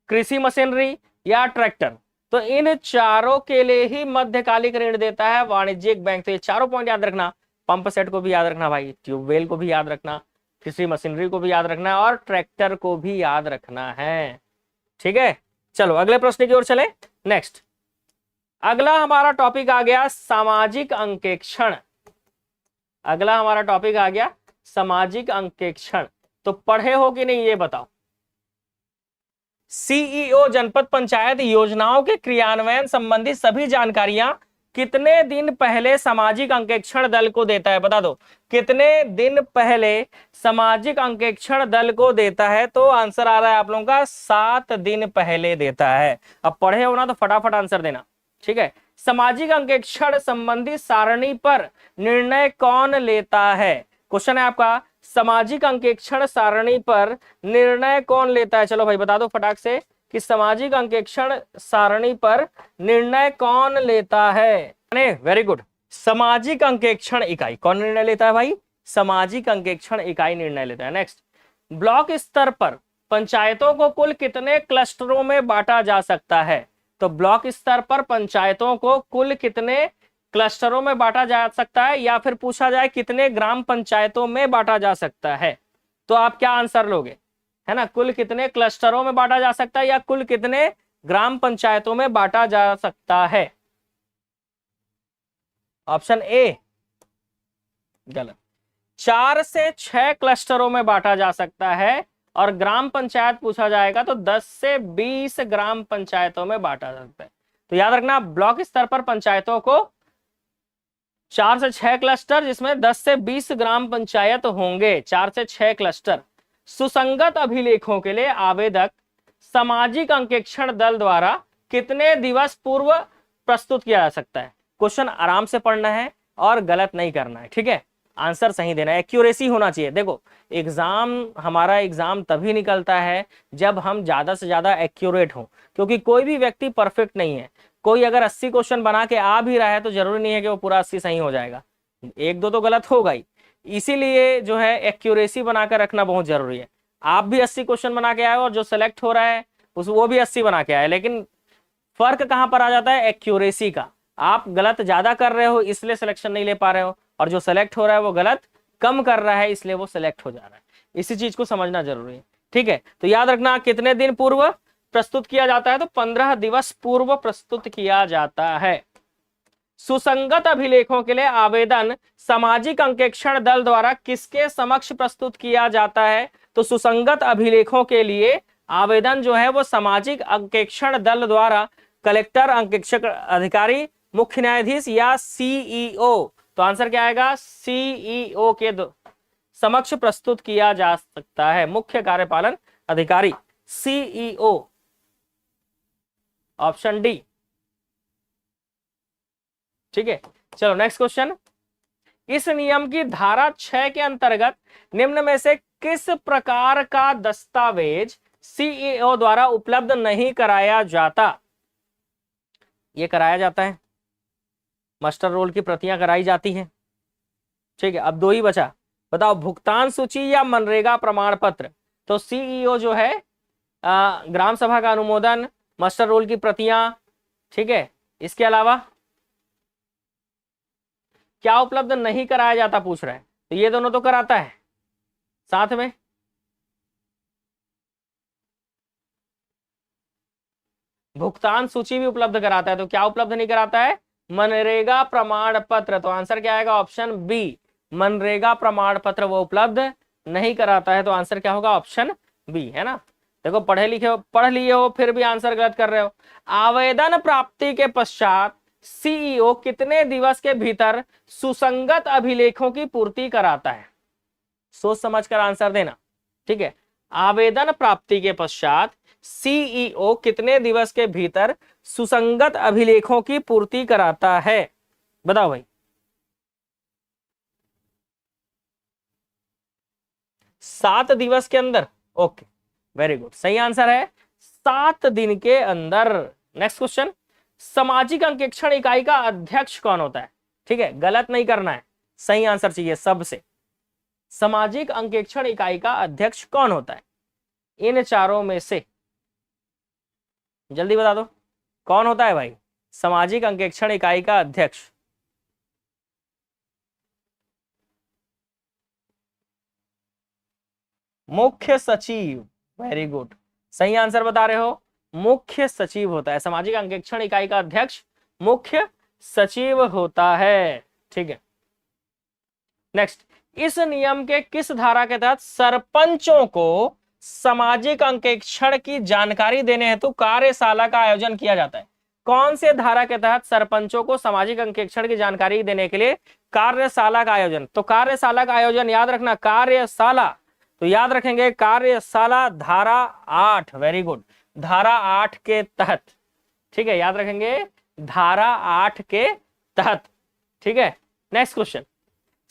कृषि मशीनरी, या ट्रैक्टर? तो इन चारों के लिए ही मध्यकालिक ऋण देता है वाणिज्यिक बैंक। तो ये चारों पॉइंट याद रखना, पंप सेट को भी याद रखना भाई, ट्यूबवेल को भी याद रखना, कृषि मशीनरी को भी याद रखना, और ट्रैक्टर को भी याद रखना है, ठीक है। चलो अगले प्रश्न की ओर चले। नेक्स्ट, अगला हमारा टॉपिक आ गया सामाजिक अंकेक्षण। अगला हमारा टॉपिक आ गया सामाजिक अंकेक्षण। तो पढ़े हो कि नहीं ये बताओ। सीईओ जनपद पंचायत योजनाओं के क्रियान्वयन संबंधी सभी जानकारियां कितने दिन पहले सामाजिक अंकेक्षण दल को देता है? बता दो कितने दिन पहले सामाजिक अंकेक्षण दल को देता है? तो आंसर आ रहा है आप लोगों का 7 दिन पहले देता है। अब पढ़े हो ना तो फटाफट आंसर देना, ठीक है। सामाजिक अंकेक्षण संबंधी सारणी पर निर्णय कौन लेता है? क्वेश्चन है आपका, सामाजिक अंकेक्षण सारणी पर निर्णय कौन लेता है? चलो भाई बता दो फटाक से कि सामाजिक अंकेक्षण सारणी पर निर्णय कौन लेता है? वेरी गुड, सामाजिक अंकेक्षण इकाई। कौन निर्णय लेता है भाई? सामाजिक अंकेक्षण इकाई निर्णय लेता है। नेक्स्ट, ब्लॉक स्तर पर पंचायतों को कुल कितने क्लस्टरों में बांटा जा सकता है? तो ब्लॉक स्तर पर पंचायतों को कुल कितने क्लस्टरों में बांटा जा सकता है, या फिर पूछा जाए कितने ग्राम पंचायतों में बांटा जा सकता है? तो आप क्या आंसर लोगे, है ना, कुल कितने क्लस्टरों में बांटा जा सकता है या कुल कितने ग्राम पंचायतों में बांटा जा सकता है? ऑप्शन ए गलत। 4 से 6 क्लस्टरों में बांटा जा सकता है, और ग्राम पंचायत पूछा जाएगा तो 10 से 20 ग्राम पंचायतों में बांटा जा सकता है। तो याद रखना, ब्लॉक स्तर पर पंचायतों को 4 से 6 क्लस्टर, जिसमें 10 से 20 ग्राम पंचायत होंगे, 4 से 6 क्लस्टर। सुसंगत अभिलेखों के लिए आवेदक सामाजिक अंकेक्षण दल द्वारा कितने दिवस पूर्व प्रस्तुत किया जा सकता है? क्वेश्चन आराम से पढ़ना है और गलत नहीं करना है, ठीक है, आंसर सही देना है, एक्यूरेसी होना चाहिए। देखो हमारा एग्जाम तभी निकलता है जब हम ज्यादा से ज्यादा एक्यूरेट हों, क्योंकि कोई भी व्यक्ति परफेक्ट नहीं है। कोई अगर 80 क्वेश्चन बना के आ भी रहा है तो जरूरी नहीं है कि वो पूरा 80 सही हो जाएगा, एक दो तो गलत होगा ही। इसीलिए जो है एक्यूरेसी बनाकर रखना बहुत जरूरी है। आप भी 80 क्वेश्चन बना के आए और जो सेलेक्ट हो रहा है वो भी 80 बना के आए, लेकिन फर्क कहां पर आ जाता है? एक्यूरेसी का। आप गलत ज्यादा कर रहे हो इसलिए सिलेक्शन नहीं ले पा रहे हो, और जो सेलेक्ट हो रहा है वो गलत कम कर रहा है इसलिए वो सिलेक्ट हो जा रहा है। इसी चीज को समझना जरूरी है, ठीक है। तो याद रखना, कितने दिन पूर्व प्रस्तुत किया जाता है? तो 15 दिवस पूर्व प्रस्तुत किया जाता है। सुसंगत अभिलेखों के लिए आवेदन सामाजिक अंकेक्षण दल द्वारा किसके समक्ष प्रस्तुत किया जाता है? तो सुसंगत अभिलेखों के लिए आवेदन जो है वो सामाजिक अंकेक्षण दल द्वारा कलेक्टर, अंकेक्षक अधिकारी, मुख्य न्यायाधीश या सीईओ, तो आंसर क्या आएगा? सीईओ के समक्ष प्रस्तुत किया जा सकता है, मुख्य कार्यपालन अधिकारी, सीईओ, ऑप्शन डी, ठीक है। चलो नेक्स्ट क्वेश्चन। इस नियम की धारा 6 के अंतर्गत निम्न में से किस प्रकार का दस्तावेज सीईओ द्वारा उपलब्ध नहीं कराया जाता? ये कराया जाता है, मास्टर रोल की प्रतियां कराई जाती हैं, ठीक है। अब दो ही बचा, बताओ, भुगतान सूची या मनरेगा प्रमाण पत्र? तो सीईओ जो है ग्राम सभा का अनुमोदन, मास्टर रोल की प्रतियां, ठीक है, इसके अलावा क्या उपलब्ध नहीं कराया जाता पूछ रहा है? तो ये दोनों तो कराता है साथ में, भुगतान सूची भी उपलब्ध कराता है, तो क्या उपलब्ध नहीं कराता है? मनरेगा प्रमाण पत्र। तो आंसर क्या आएगा? ऑप्शन बी, मनरेगा प्रमाण पत्र वो उपलब्ध नहीं कराता है, तो आंसर क्या होगा? ऑप्शन बी, है ना। देखो, पढ़ लिए हो फिर भी आंसर गलत कर रहे हो। आवेदन प्राप्ति के पश्चात सीईओ कितने दिवस के भीतर सुसंगत अभिलेखों की पूर्ति कराता है? सोच समझ कर आंसर देना, ठीक है। आवेदन प्राप्ति के पश्चात सीईओ कितने दिवस के भीतर सुसंगत अभिलेखों की पूर्ति कराता है? बताओ भाई। 7 दिवस के अंदर। ओके, वेरी गुड, सही आंसर है 7 दिन के अंदर। Next question. सामाजिक अंकेक्षण इकाई का अध्यक्ष कौन होता है? ठीक है, गलत नहीं करना है, सही आंसर चाहिए सबसे। सामाजिक अंकेक्षण इकाई का अध्यक्ष कौन होता है? इन चारों में से जल्दी बता दो, कौन होता है भाई सामाजिक अंकेक्षण इकाई का अध्यक्ष? मुख्य सचिव, वेरी गुड, सही आंसर बता रहे हो, मुख्य सचिव होता है। सामाजिक अंकेक्षण इकाई का अध्यक्ष मुख्य सचिव होता है, ठीक है। नेक्स्ट, इस नियम के किस धारा के तहत सरपंचों को सामाजिक अंकेक्षण की जानकारी देने हेतु कार्यशाला का आयोजन किया जाता है? कौन से धारा के तहत सरपंचों को सामाजिक अंकेक्षण की जानकारी देने के लिए कार्यशाला का आयोजन? तो कार्यशाला का आयोजन याद रखना, कार्यशाला, तो याद रखेंगे कार्यशाला धारा 8, वेरी गुड, धारा 8 के तहत, ठीक है, याद रखेंगे धारा 8 के तहत, ठीक है। Next question.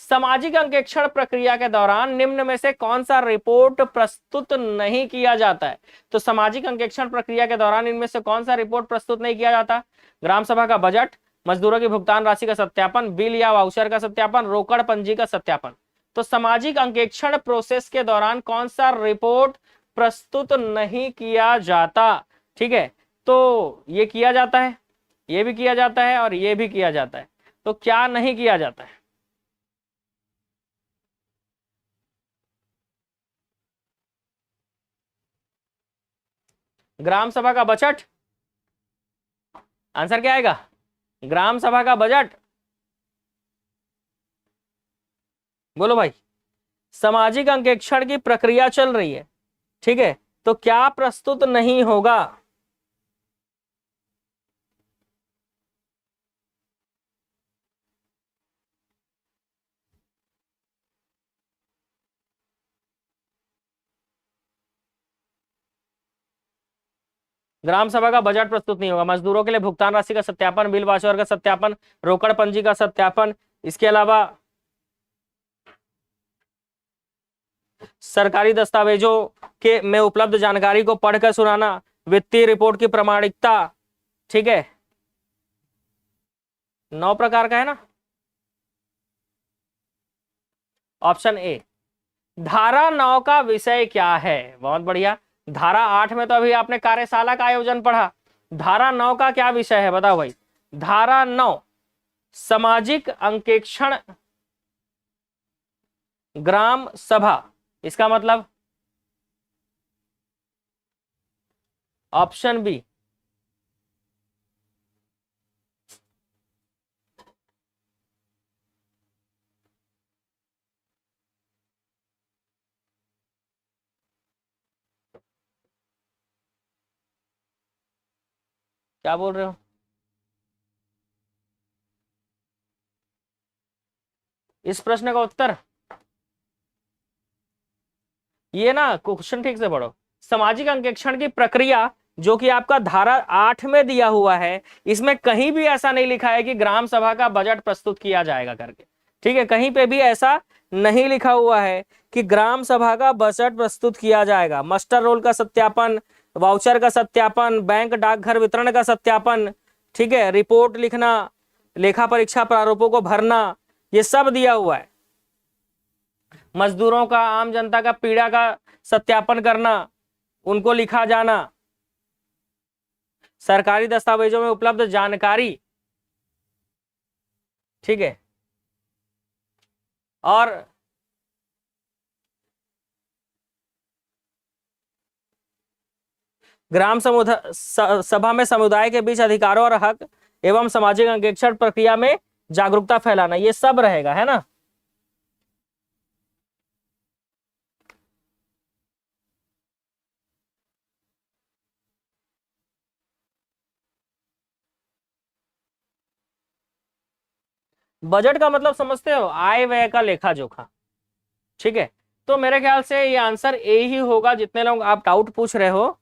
सामाजिक अंकेक्षण प्रक्रिया के दौरान निम्न में से कौन सा रिपोर्ट प्रस्तुत नहीं किया जाता है? तो सामाजिक अंकेक्षण प्रक्रिया के दौरान इनमें से कौन सा रिपोर्ट प्रस्तुत नहीं किया जाता? ग्राम सभा का बजट, मजदूरों की भुगतान राशि का सत्यापन, बिल या वाउचर का सत्यापन, रोकड़ पंजी का सत्यापन। तो सामाजिक अंकेक्षण प्रोसेस के दौरान कौन सा रिपोर्ट प्रस्तुत नहीं किया जाता? ठीक है, तो ये किया जाता है, ये भी किया जाता है और ये भी किया जाता है, तो क्या नहीं किया जाता है? ग्राम सभा का बजट, आंसर क्या आएगा? ग्राम सभा का बजट। बोलो भाई। सामाजिक अंकेक्षण की प्रक्रिया चल रही है, ठीक है, तो क्या प्रस्तुत नहीं होगा? ग्राम सभा का बजट प्रस्तुत नहीं होगा। मजदूरों के लिए भुगतान राशि का सत्यापन, बिल वाचर का सत्यापन, रोकड़ पंजी का सत्यापन, इसके अलावा सरकारी दस्तावेजों के में उपलब्ध जानकारी को पढ़कर सुनाना, वित्तीय रिपोर्ट की प्रामाणिकता, ठीक है, 9 प्रकार का है ना। Option A. धारा 9 का विषय क्या है? बहुत बढ़िया। धारा 8 में तो अभी आपने कार्यशाला का आयोजन पढ़ा। धारा 9 का क्या विषय है बताओ भाई। धारा 9 सामाजिक अंकेक्षण ग्राम सभा, इसका मतलब ऑप्शन बी। क्या बोल रहे हो? इस प्रश्न का उत्तर, ये ना क्वेश्चन ठीक से पढ़ो। सामाजिक अंकेक्षण की प्रक्रिया जो कि आपका धारा 8 में दिया हुआ है, इसमें कहीं भी ऐसा नहीं लिखा है कि ग्राम सभा का बजट प्रस्तुत किया जाएगा करके, ठीक है, कहीं पे भी ऐसा नहीं लिखा हुआ है कि ग्राम सभा का बजट प्रस्तुत किया जाएगा। मास्टर रोल का सत्यापन, वाउचर का सत्यापन, बैंक डाकघर वितरण का सत्यापन, ठीक है, रिपोर्ट लिखना, लेखा परीक्षा प्रारूपों को भरना, ये सब दिया हुआ है। मजदूरों का, आम जनता का पीड़ा का सत्यापन करना, उनको लिखा जाना, सरकारी दस्तावेजों में उपलब्ध जानकारी, ठीक है, और ग्राम सभा में समुदाय के बीच अधिकारों और हक एवं सामाजिक अंकेक्षण प्रक्रिया में जागरूकता फैलाना, ये सब रहेगा, है ना। बजट का मतलब समझते हो, आय व्यय का लेखा जोखा, ठीक है। तो मेरे ख्याल से ये आंसर ए ही होगा। जितने लोग आप डाउट पूछ रहे हो,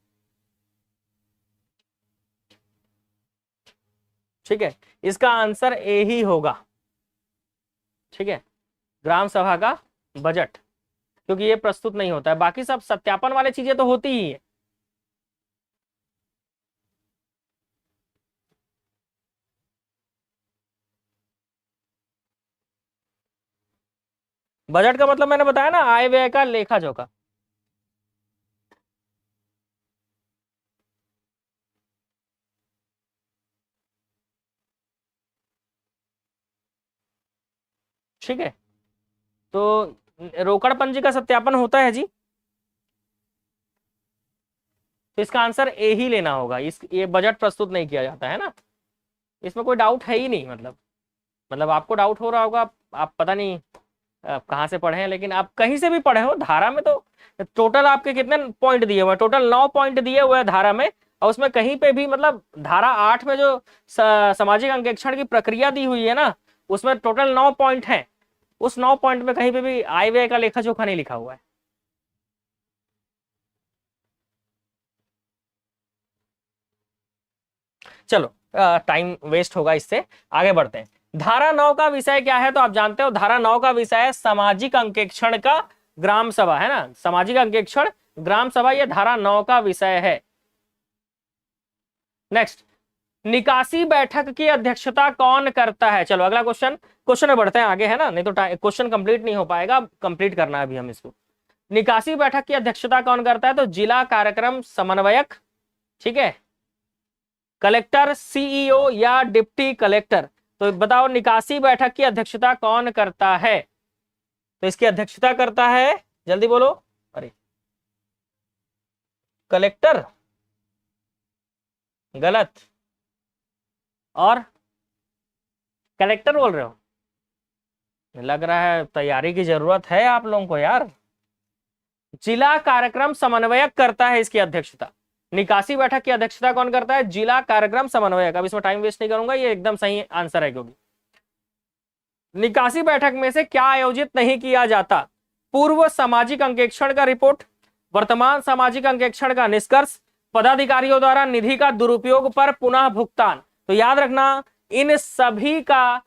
ठीक है, इसका आंसर ए ही होगा, ठीक है, ग्राम सभा का बजट, क्योंकि ये प्रस्तुत नहीं होता है। बाकी सब सत्यापन वाले चीजें तो होती ही है। बजट का मतलब मैंने बताया ना, आय व्यय का लेखा जोखा। ठीक है, तो रोकड़ पंजी का सत्यापन होता है जी, तो इसका आंसर ए ही लेना होगा। ये बजट प्रस्तुत नहीं किया जाता है ना, इसमें कोई डाउट है ही नहीं। मतलब आपको डाउट हो रहा होगा, आप पता नहीं कहाँ से पढ़े हैं, लेकिन आप कहीं से भी पढ़े हो, धारा में तो टोटल आपके कितने पॉइंट दिए हुए हैं? टोटल 9 पॉइंट दिए हुए हैं धारा में, और उसमें कहीं पे भी मतलब धारा 8 में जो सामाजिक अंकेक्षण की प्रक्रिया दी हुई है ना, उसमें टोटल 9 पॉइंट है। उस 9 पॉइंट में कहीं पे भी आय व्यय का लेखा जोखा नहीं लिखा हुआ है। चलो, टाइम वेस्ट होगा, इससे आगे बढ़ते हैं। धारा 9 का विषय क्या है? तो आप जानते हो धारा 9 का विषय है सामाजिक अंकेक्षण का ग्राम सभा, है ना। सामाजिक अंकेक्षण ग्राम सभा, ये धारा 9 का विषय है। नेक्स्ट, निकासी बैठक की अध्यक्षता कौन करता है? चलो अगला क्वेश्चन में बढ़ते हैं आगे, है ना, नहीं तो क्वेश्चन कंप्लीट नहीं हो पाएगा, कंप्लीट करना है अभी हम इसको। निकासी बैठक की अध्यक्षता कौन करता है? तो जिला कार्यक्रम समन्वयक, ठीक है, कलेक्टर, सीईओ या डिप्टी कलेक्टर। तो बताओ निकासी बैठक की अध्यक्षता कौन करता है? तो इसकी अध्यक्षता करता है, जल्दी बोलो, अरे कलेक्टर, गलत। और कलेक्टर बोल रहे हो? लग रहा है तैयारी की जरूरत है आप लोगों को यार। जिला कार्यक्रम समन्वयक करता है इसकी अध्यक्षता। निकासी बैठक की अध्यक्षता कौन करता है? जिला कार्यक्रम समन्वयक। अब इसमें टाइम वेस्ट नहीं करूंगा, ये एकदम सही आंसर है। क्योंकि निकासी बैठक में से क्या आयोजित नहीं किया जाता? पूर्व सामाजिक अंकेक्षण का रिपोर्ट, वर्तमान सामाजिक अंकेक्षण का निष्कर्ष, पदाधिकारियों द्वारा निधि का दुरुपयोग पर पुनः भुगतान। तो याद रखना इन सभी का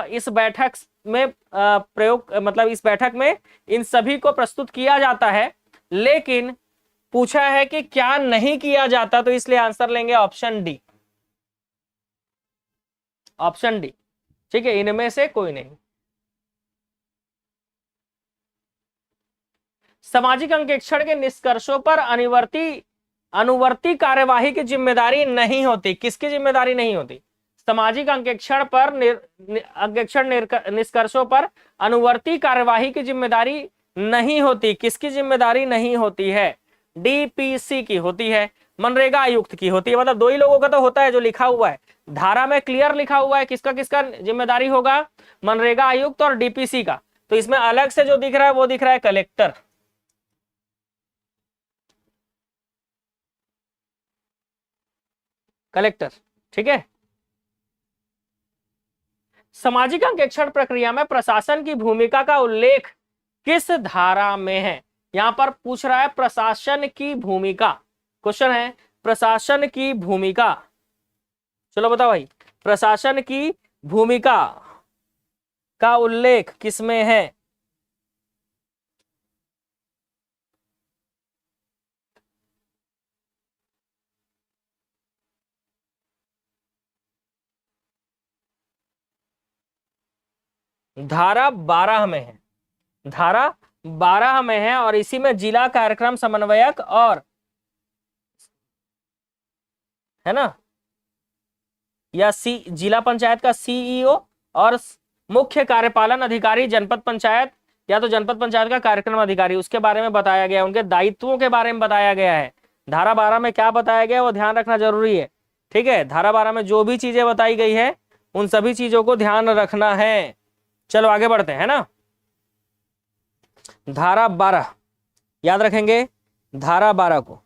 इस बैठक में प्रयोग, मतलब इस बैठक में इन सभी को प्रस्तुत किया जाता है, लेकिन पूछा है कि क्या नहीं किया जाता, तो इसलिए आंसर लेंगे ऑप्शन डी। ऑप्शन डी, ठीक है, इनमें से कोई नहीं। सामाजिक अंकेक्षण के निष्कर्षों पर अनुवर्ती कार्यवाही की जिम्मेदारी नहीं होती। किसकी जिम्मेदारी नहीं होती? सामाजिक अंकेक्षण पर अंकेक्षण निष्कर्षों पर अनुवर्ती कार्यवाही की जिम्मेदारी नहीं होती। किसकी जिम्मेदारी नहीं होती है? डीपीसी की होती है, मनरेगा आयुक्त की होती है। मतलब दो ही लोगों का तो होता है जो लिखा हुआ है, धारा में क्लियर लिखा हुआ है किसका किसका जिम्मेदारी होगा, मनरेगा आयुक्त और डीपीसी का। तो इसमें अलग से जो दिख रहा है वो दिख रहा है कलेक्टर। कलेक्टर, ठीक है। सामाजिक अंकेक्षण प्रक्रिया में प्रशासन की भूमिका का उल्लेख किस धारा में है? यहां पर पूछ रहा है प्रशासन की भूमिका। क्वेश्चन है प्रशासन की भूमिका। चलो बताओ भाई, प्रशासन की भूमिका का उल्लेख किसमें है? धारा 12 में है। धारा 12 में है और इसी में जिला कार्यक्रम समन्वयक और, है ना, या जिला पंचायत का सीईओ और मुख्य कार्यपालन अधिकारी जनपद पंचायत या तो जनपद पंचायत का कार्यक्रम अधिकारी, उसके बारे में बताया गया, उनके दायित्वों के बारे में बताया गया है। धारा 12 में क्या बताया गया वो ध्यान रखना जरूरी है, ठीक है। धारा 12 में जो भी चीजें बताई गई है उन सभी चीजों को ध्यान रखना है। चलो आगे बढ़ते हैं ना। धारा 12 याद रखेंगे, धारा 12 को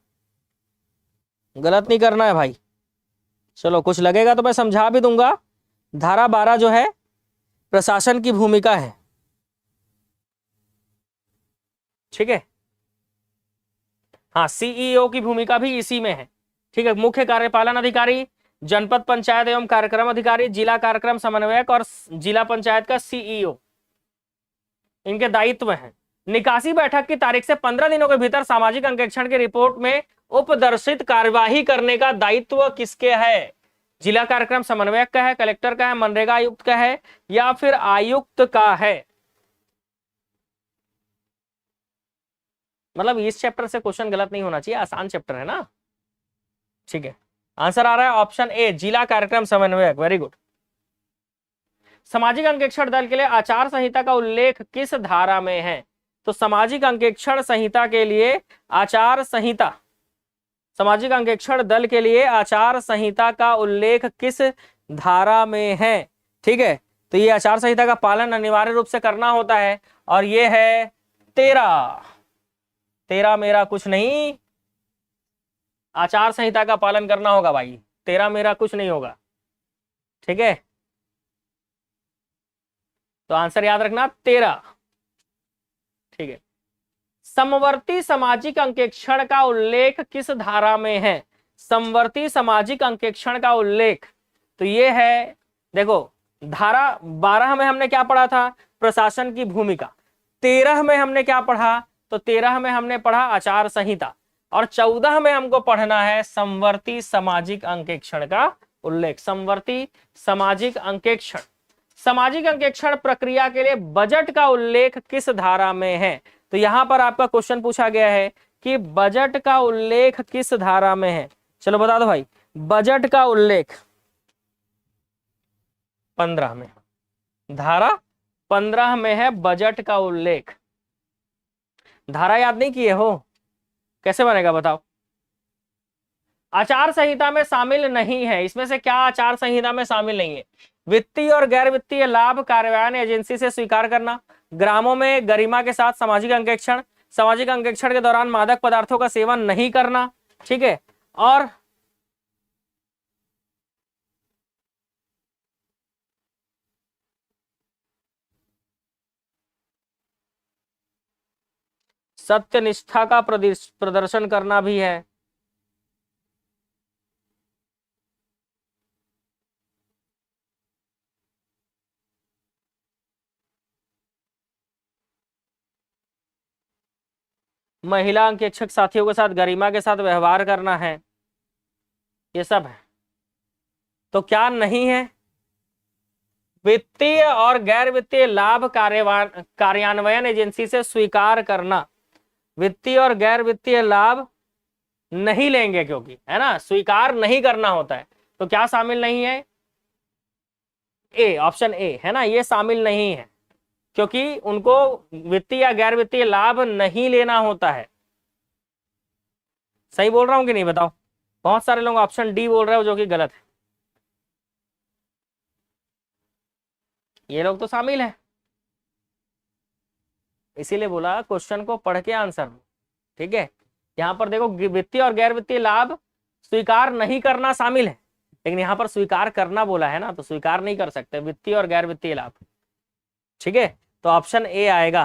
गलत नहीं करना है भाई। चलो कुछ लगेगा तो मैं समझा भी दूंगा। धारा 12 जो है प्रशासन की भूमिका है, ठीक है। हाँ, सीईओ की भूमिका भी इसी में है, ठीक है। मुख्य कार्यपालन अधिकारी, जनपद पंचायत एवं कार्यक्रम अधिकारी, जिला कार्यक्रम समन्वयक और जिला पंचायत का सीईओ, इनके दायित्व हैं। निकासी बैठक की तारीख से 15 दिनों के भीतर सामाजिक अंकेक्षण की रिपोर्ट में उपदर्शित कार्यवाही करने का दायित्व किसके है? जिला कार्यक्रम समन्वयक का है, कलेक्टर का है, मनरेगा आयुक्त का है, या फिर आयुक्त का है? मतलब इस चैप्टर से क्वेश्चन गलत नहीं होना चाहिए, आसान चैप्टर है ना, ठीक है। आंसर आ रहा है ऑप्शन ए, जिला कार्यक्रम समन्वयक। Very good. सामाजिक अंकेक्षण दल के लिए आचार संहिता का उल्लेख किस धारा में है? तो सामाजिक अंकेक्षण संहिता के लिए आचार संहिता, सामाजिक अंकेक्षण दल के लिए आचार संहिता का उल्लेख किस धारा में है? ठीक है, तो ये आचार संहिता का पालन अनिवार्य रूप से करना होता है और ये है 13 मेरा कुछ नहीं, आचार संहिता का पालन करना होगा भाई, 13 मेरा कुछ नहीं होगा, ठीक है। तो आंसर याद रखना 13, ठीक है। समवर्ती सामाजिक अंकेक्षण का उल्लेख किस धारा में है? समवर्ती सामाजिक अंकेक्षण का उल्लेख, तो ये है, देखो धारा 12 में हमने क्या पढ़ा था? प्रशासन की भूमिका। 13 में हमने क्या पढ़ा? तो 13 में हमने पढ़ा आचार संहिता और 14 में हमको पढ़ना है समवर्ती सामाजिक अंकेक्षण का उल्लेख। समवर्ती सामाजिक अंकेक्षण, सामाजिक अंकेक्षण प्रक्रिया के लिए बजट का उल्लेख किस धारा में है? तो यहां पर आपका क्वेश्चन पूछा गया है कि बजट का उल्लेख किस धारा में है। चलो बता दो भाई, बजट का उल्लेख 15 में, धारा 15 में है बजट का उल्लेख। धारा याद नहीं किए हो, कैसे बनेगा बताओ? आचार संहिता में शामिल नहीं है, इसमें से क्या आचार संहिता में शामिल नहीं है? वित्तीय और गैर वित्तीय लाभ कार्यान्वयन एजेंसी से स्वीकार करना, ग्रामों में गरिमा के साथ सामाजिक अंकेक्षण, सामाजिक अंकेक्षण के दौरान मादक पदार्थों का सेवन नहीं करना, ठीक है, और सत्य निष्ठा का प्रदर्शन करना भी है। महिला अंकेक्षक साथियों के साथ गरिमा के साथ व्यवहार करना है, ये सब है। तो क्या नहीं है? वित्तीय और गैर वित्तीय लाभ कार्यान्वयन एजेंसी से स्वीकार करना, वित्तीय और गैर वित्तीय लाभ नहीं लेंगे, क्योंकि है ना, स्वीकार नहीं करना होता है। तो क्या शामिल नहीं है? ए, ऑप्शन ए है ना, ये शामिल नहीं है, क्योंकि उनको वित्तीय या गैर वित्तीय लाभ नहीं लेना होता है। सही बोल रहा हूं कि नहीं, बताओ? बहुत सारे लोग ऑप्शन डी बोल रहे हो, जो कि गलत है। ये लोग तो शामिल है, इसीलिए बोला क्वेश्चन को पढ़ के आंसर दो, ठीक है। यहाँ पर देखो, वित्तीय और गैर वित्तीय लाभ स्वीकार नहीं करना शामिल है, लेकिन यहाँ पर स्वीकार करना बोला है ना, तो स्वीकार नहीं कर सकते वित्तीय और गैर वित्तीय लाभ, ठीक है। तो ऑप्शन ए आएगा।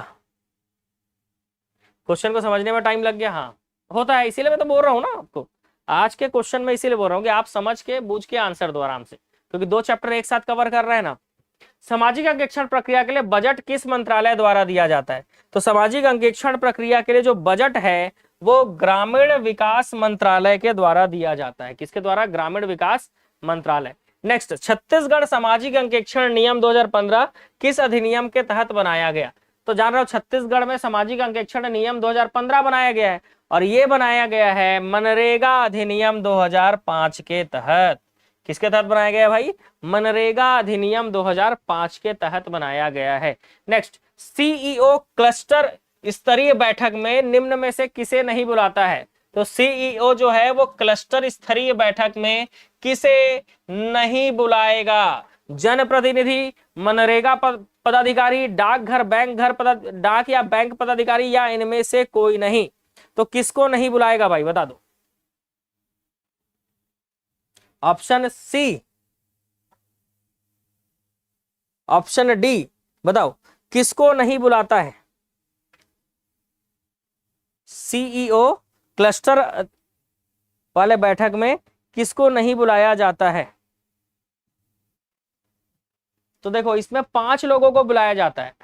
क्वेश्चन को समझने में टाइम लग गया, हाँ होता है, इसीलिए मैं तो बोल रहा हूँ ना आपको आज के क्वेश्चन में, इसीलिए बोल रहा हूँ कि आप समझ के बूझ के आंसर दो आराम से, क्योंकि 2 चैप्टर एक साथ कवर कर रहे हैं ना। सामाजिक अंकेक्षण प्रक्रिया के लिए बजट किस मंत्रालय द्वारा दिया जाता है? तो सामाजिक अंकेक्षण प्रक्रिया के लिए जो बजट है वो ग्रामीण विकास मंत्रालय के द्वारा दिया जाता है। किसके द्वारा? ग्रामीण विकास मंत्रालय। नेक्स्ट, छत्तीसगढ़ सामाजिक अंकेक्षण नियम 2015 किस अधिनियम के तहत बनाया गया? तो जान रहे हो, छत्तीसगढ़ में सामाजिक अंकेक्षण नियम 2015 बनाया गया है, और ये बनाया गया है मनरेगा अधिनियम 2005 के तहत। किसके तहत बनाया गया है भाई? मनरेगा अधिनियम 2005 के तहत बनाया गया है। नेक्स्ट, सीईओ क्लस्टर स्तरीय बैठक में निम्न में से किसे नहीं बुलाता है? तो सीईओ जो है वो क्लस्टर स्तरीय बैठक में किसे नहीं बुलाएगा? जनप्रतिनिधि, मनरेगा पदाधिकारी, डाकघर बैंक घर डाक या बैंक पदाधिकारी, या इनमें से कोई नहीं। तो किसको नहीं बुलाएगा भाई, बता दो? ऑप्शन सी, ऑप्शन डी, बताओ किसको नहीं बुलाता है? सीईओ क्लस्टर वाले बैठक में किसको नहीं बुलाया जाता है? तो देखो, इसमें 5 लोगों को बुलाया जाता है।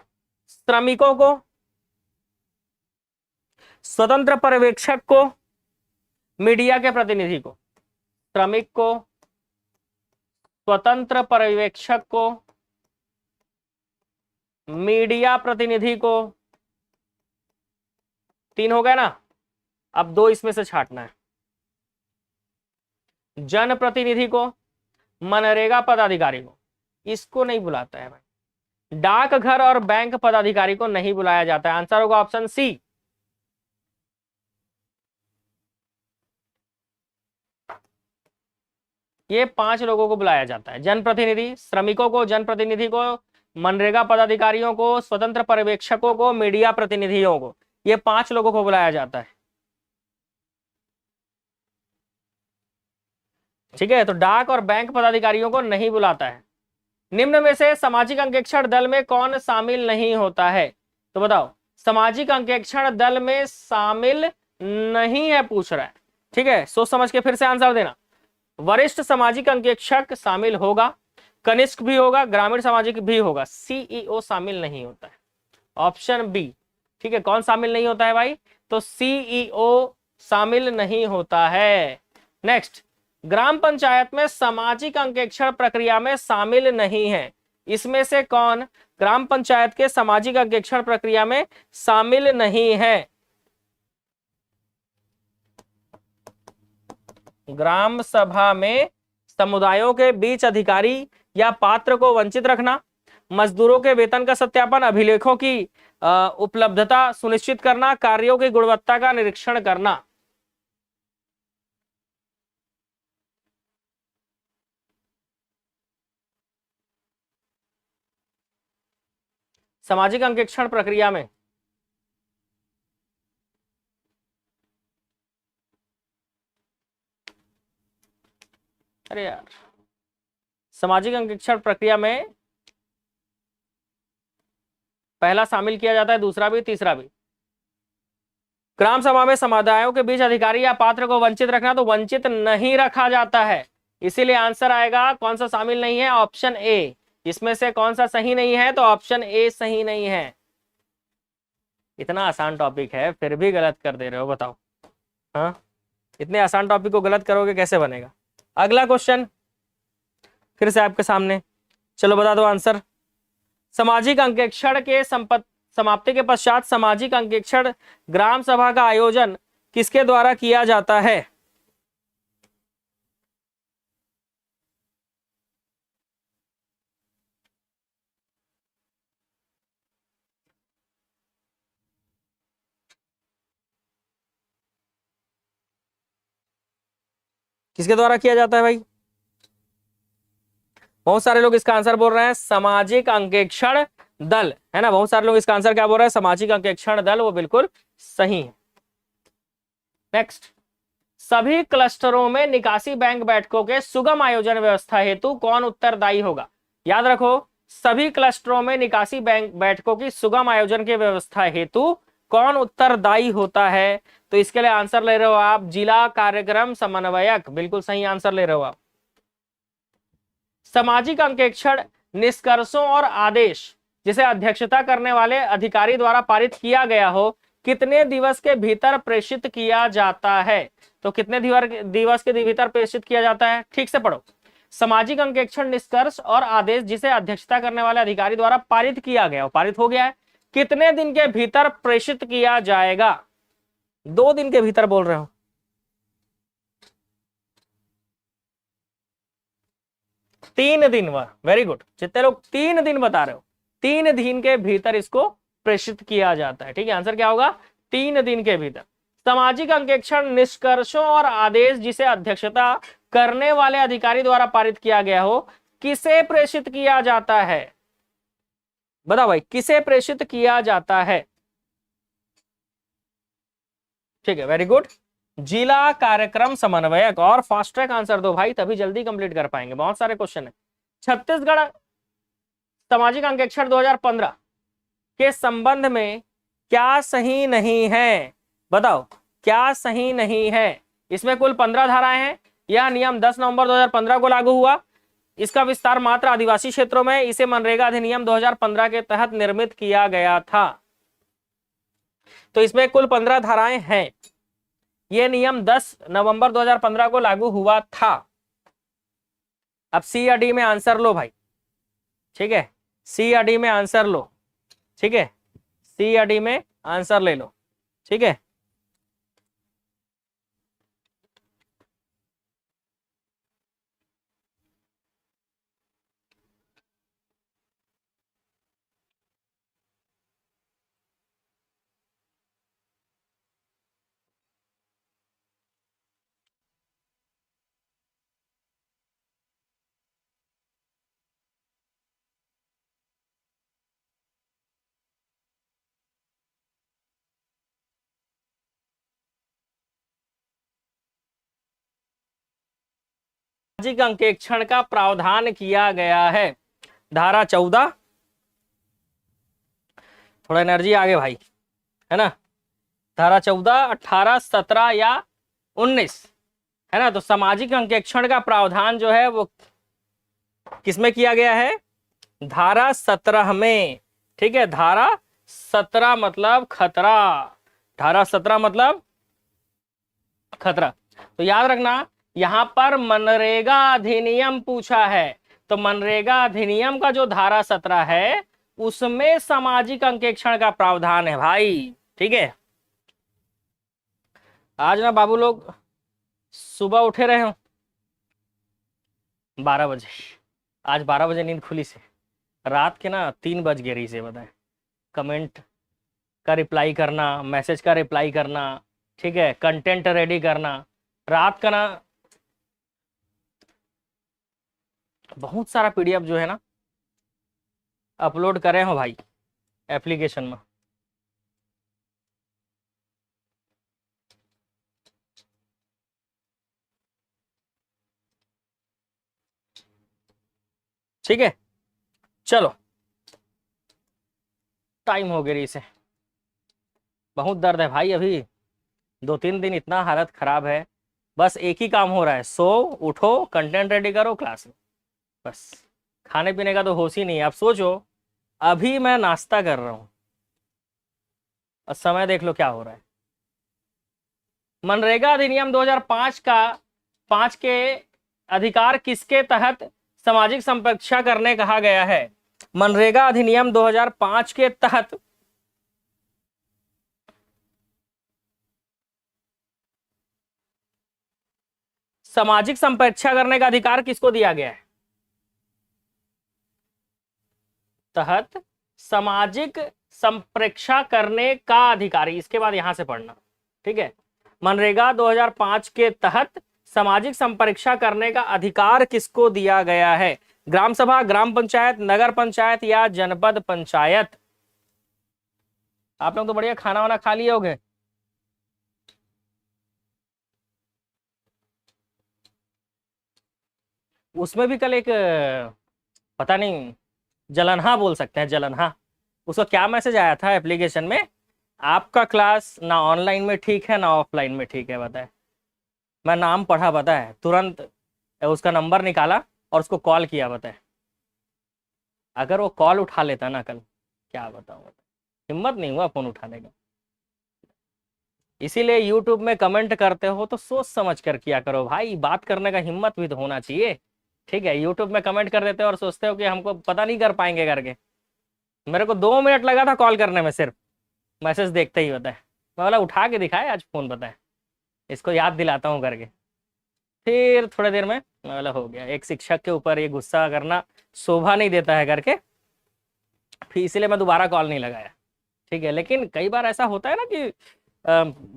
श्रमिकों को, स्वतंत्र पर्यवेक्षक को, मीडिया के प्रतिनिधि को। श्रमिक को, स्वतंत्र पर्यवेक्षक को, मीडिया प्रतिनिधि को। 3 हो गए ना, अब 2 इसमें से छांटना है। जनप्रतिनिधि को, मनरेगा पदाधिकारी को, इसको नहीं बुलाता है भाई। डाकघर और बैंक पदाधिकारी को नहीं बुलाया जाता है। आंसर होगा ऑप्शन सी। ये 5 लोगों को बुलाया जाता है, जनप्रतिनिधि, श्रमिकों को, जनप्रतिनिधि को, मनरेगा पदाधिकारियों को, स्वतंत्र पर्यवेक्षकों को, मीडिया प्रतिनिधियों को। ये 5 लोगों को बुलाया जाता है, ठीक है। तो डाक और बैंक पदाधिकारियों को नहीं बुलाता है। निम्न में से सामाजिक अंकेक्षण दल में कौन शामिल नहीं होता है? तो बताओ, सामाजिक अंकेक्षण दल में शामिल नहीं है पूछ रहा है, ठीक है। सोच समझ के फिर से आंसर देना। वरिष्ठ सामाजिक अंकेक्षक शामिल होगा, कनिष्ठ भी होगा, ग्रामीण सामाजिक भी होगा। सीईओ शामिल नहीं होता है, ऑप्शन बी, ठीक है। कौन शामिल नहीं होता है भाई? तो सीईओ शामिल नहीं होता है। नेक्स्ट, ग्राम पंचायत में सामाजिक अंकेक्षण प्रक्रिया में शामिल नहीं है। इसमें से कौन ग्राम पंचायत के सामाजिक अंकेक्षण प्रक्रिया में शामिल नहीं है? ग्राम सभा में समुदायों के बीच अधिकारी या पात्र को वंचित रखना, मजदूरों के वेतन का सत्यापन, अभिलेखों की उपलब्धता सुनिश्चित करना, कार्यों की गुणवत्ता का निरीक्षण करना। सामाजिक अंकेक्षण प्रक्रिया में अरे यार, सामाजिक अंकेक्षण प्रक्रिया में पहला शामिल किया जाता है, दूसरा भी, तीसरा भी। ग्राम सभा में समुदायों के बीच अधिकारी या पात्र को वंचित रखना, तो वंचित नहीं रखा जाता है। इसीलिए आंसर आएगा कौन सा शामिल नहीं है, ऑप्शन ए। इसमें से कौन सा सही नहीं है, तो ऑप्शन ए सही नहीं है। इतना आसान टॉपिक है फिर भी गलत कर दे रहे हो, बताओ। हाँ, इतने आसान टॉपिक को गलत करोगे कैसे बनेगा। अगला क्वेश्चन फिर से आपके सामने, चलो बता दो आंसर। सामाजिक अंकेक्षण के समाप्ति के पश्चात सामाजिक अंकेक्षण ग्राम सभा का आयोजन किसके द्वारा किया जाता है? किसके द्वारा किया जाता है भाई? बहुत सारे लोग इसका आंसर बोल रहे हैं सामाजिक अंकेक्षण दल, है ना। बहुत सारे लोग इसका आंसर क्या बोल रहे हैं, सामाजिक अंकेक्षण दल, वो बिल्कुल सही है। नेक्स्ट, सभी क्लस्टरों में निकासी बैंक बैठकों के सुगम आयोजन व्यवस्था हेतु कौन उत्तरदायी होगा? याद रखो, सभी क्लस्टरों में निकासी बैंक बैठकों की सुगम आयोजन की व्यवस्था हेतु कौन उत्तरदायी होता है? तो इसके लिए आंसर ले रहे हो आप जिला कार्यक्रम समन्वयक, बिल्कुल सही आंसर ले रहे हो आप। सामाजिक अंकेक्षण निष्कर्षों और आदेश जिसे अध्यक्षता करने वाले अधिकारी द्वारा पारित किया गया हो, कितने दिवस के भीतर प्रेषित किया जाता है? तो कितने दिवस के भीतर प्रेषित किया जाता है? ठीक से पढ़ो। सामाजिक अंकेक्षण निष्कर्ष और आदेश जिसे अध्यक्षता करने वाले अधिकारी द्वारा पारित किया गया हो, पारित हो गया है, कितने दिन के भीतर प्रेषित किया जाएगा? 2 दिन के भीतर बोल रहे हो। तीन दिन, वाह वेरी गुड। जितने लोग 3 दिन बता रहे हो, 3 दिन के भीतर इसको प्रेषित किया जाता है। ठीक है, आंसर क्या होगा? 3 दिन के भीतर। सामाजिक अंकेक्षण निष्कर्षों और आदेश जिसे अध्यक्षता करने वाले अधिकारी द्वारा पारित किया गया हो, किसे प्रेषित किया जाता है? बताओ भाई, किसे प्रेषित किया जाता है? ठीक है, वेरी गुड, जिला कार्यक्रम समन्वयक। और फास्ट ट्रैक आंसर दो भाई, तभी जल्दी कंप्लीट कर पाएंगे, बहुत सारे क्वेश्चन है। छत्तीसगढ़ सामाजिक अंकेक्षण 2015 के संबंध में क्या सही नहीं है? बताओ क्या सही नहीं है? इसमें कुल 15 धाराएं हैं। यह नियम 10 नवंबर 2015 को लागू हुआ। इसका विस्तार मात्र आदिवासी क्षेत्रों में, इसे मनरेगा अधिनियम 2015 के तहत निर्मित किया गया था। तो इसमें कुल 15 धाराएं हैं। यह नियम 10 नवंबर 2015 को लागू हुआ था। अब सी या डी में आंसर लो भाई, ठीक है, सी या डी में आंसर लो, ठीक है, सी या डी में आंसर ले लो, ठीक है। सामाजिक अंकेक्षण का प्रावधान किया गया है धारा 14, थोड़ा एनर्जी आगे भाई, है ना। धारा 14, 18, 17 या 19, है ना। तो सामाजिक अंकेक्षण का प्रावधान जो है वो किसमें किया गया है? धारा 17 में, ठीक है। धारा 17 मतलब खतरा, धारा 17 मतलब खतरा। तो याद रखना, यहां पर मनरेगा अधिनियम पूछा है, तो मनरेगा अधिनियम का जो धारा 17 है उसमें सामाजिक अंकेक्षण का प्रावधान है भाई, ठीक है। आज ना बाबू लोग सुबह उठे रहे हो 12 बजे, आज 12 बजे नींद खुली से, रात के ना 3 बज गए रही से, बताएं। कमेंट का रिप्लाई करना, मैसेज का रिप्लाई करना, ठीक है, कंटेंट रेडी करना, रात का ना बहुत सारा पीडीएफ जो है ना अपलोड करे हो भाई, एप्लीकेशन में। ठीक है, चलो टाइम हो गया इसे, बहुत दर्द है भाई अभी, 2-3 दिन इतना हालत खराब है। बस एक ही काम हो रहा है, सो उठो, कंटेंट रेडी करो, क्लास में, बस खाने पीने का तो होश ही नहीं है। आप सोचो, अभी मैं नाश्ता कर रहा हूँ और समय देख लो क्या हो रहा है। मनरेगा अधिनियम 2005 का 5 के अधिकार किसके तहत सामाजिक संरक्षा करने कहा गया है? मनरेगा अधिनियम 2005 के तहत सामाजिक संरक्षा करने का अधिकार किसको दिया गया है? तहत सामाजिक संप्रेक्षा करने का अधिकारी, इसके बाद यहां से पढ़ना, ठीक है। मनरेगा 2005 के तहत सामाजिक संप्रेक्षा करने का अधिकार किसको दिया गया है? ग्राम सभा, ग्राम पंचायत, नगर पंचायत या जनपद पंचायत? आप लोग तो बढ़िया खाना वाना खा लिए होंगे। उसमें भी कल एक पता नहीं, जलनहा बोल सकते हैं, जलनहा, उसका क्या मैसेज आया था एप्लीकेशन में, आपका क्लास ना ऑनलाइन में ठीक है ना ऑफलाइन में ठीक है, बताए। मैं नाम पढ़ा, पता है, तुरंत उसका नंबर निकाला और उसको कॉल किया, बताए। अगर वो कॉल उठा लेता ना कल, क्या बताऊं, हिम्मत नहीं हुआ फोन उठाने का। इसीलिए यूट्यूब में कमेंट करते हो तो सोच समझ कर किया करो भाई, बात करने का हिम्मत भी तो होना चाहिए, ठीक है। यूट्यूब में कमेंट कर देते हो और सोचते हो कि हमको पता नहीं कर पाएंगे करके। मेरे को 2 मिनट लगा था कॉल करने में, सिर्फ मैसेज देखते ही, बताए। मैं बोला उठा के दिखाए आज फोन, बताए, इसको याद दिलाता हूँ करके। फिर थोड़ी देर में मैं बोला हो गया, एक शिक्षक के ऊपर ये गुस्सा करना शोभा नहीं देता है करके, फिर इसीलिए मैं दोबारा कॉल नहीं लगाया, ठीक है। लेकिन कई बार ऐसा होता है ना कि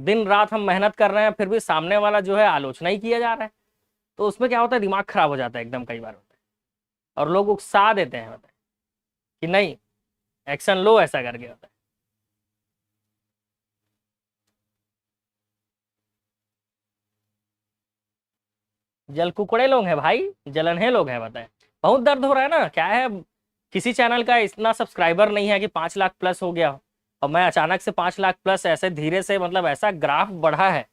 दिन रात हम मेहनत कर रहे हैं, फिर भी सामने वाला जो है आलोचना ही किया जा रहा है, तो उसमें क्या होता है, दिमाग खराब हो जाता है एकदम, कई बार होता है, और लोग उकसा देते हैं, बताए कि नहीं एक्शन लो, ऐसा करके होता है। जल कुकड़े लोग हैं भाई, जलनहे लोग हैं, बताए। बहुत दर्द हो रहा है ना, क्या है, किसी चैनल का इतना सब्सक्राइबर नहीं है कि 5 लाख प्लस हो गया, और मैं अचानक से 5 लाख प्लस ऐसे धीरे से, मतलब ऐसा ग्राफ बढ़ा है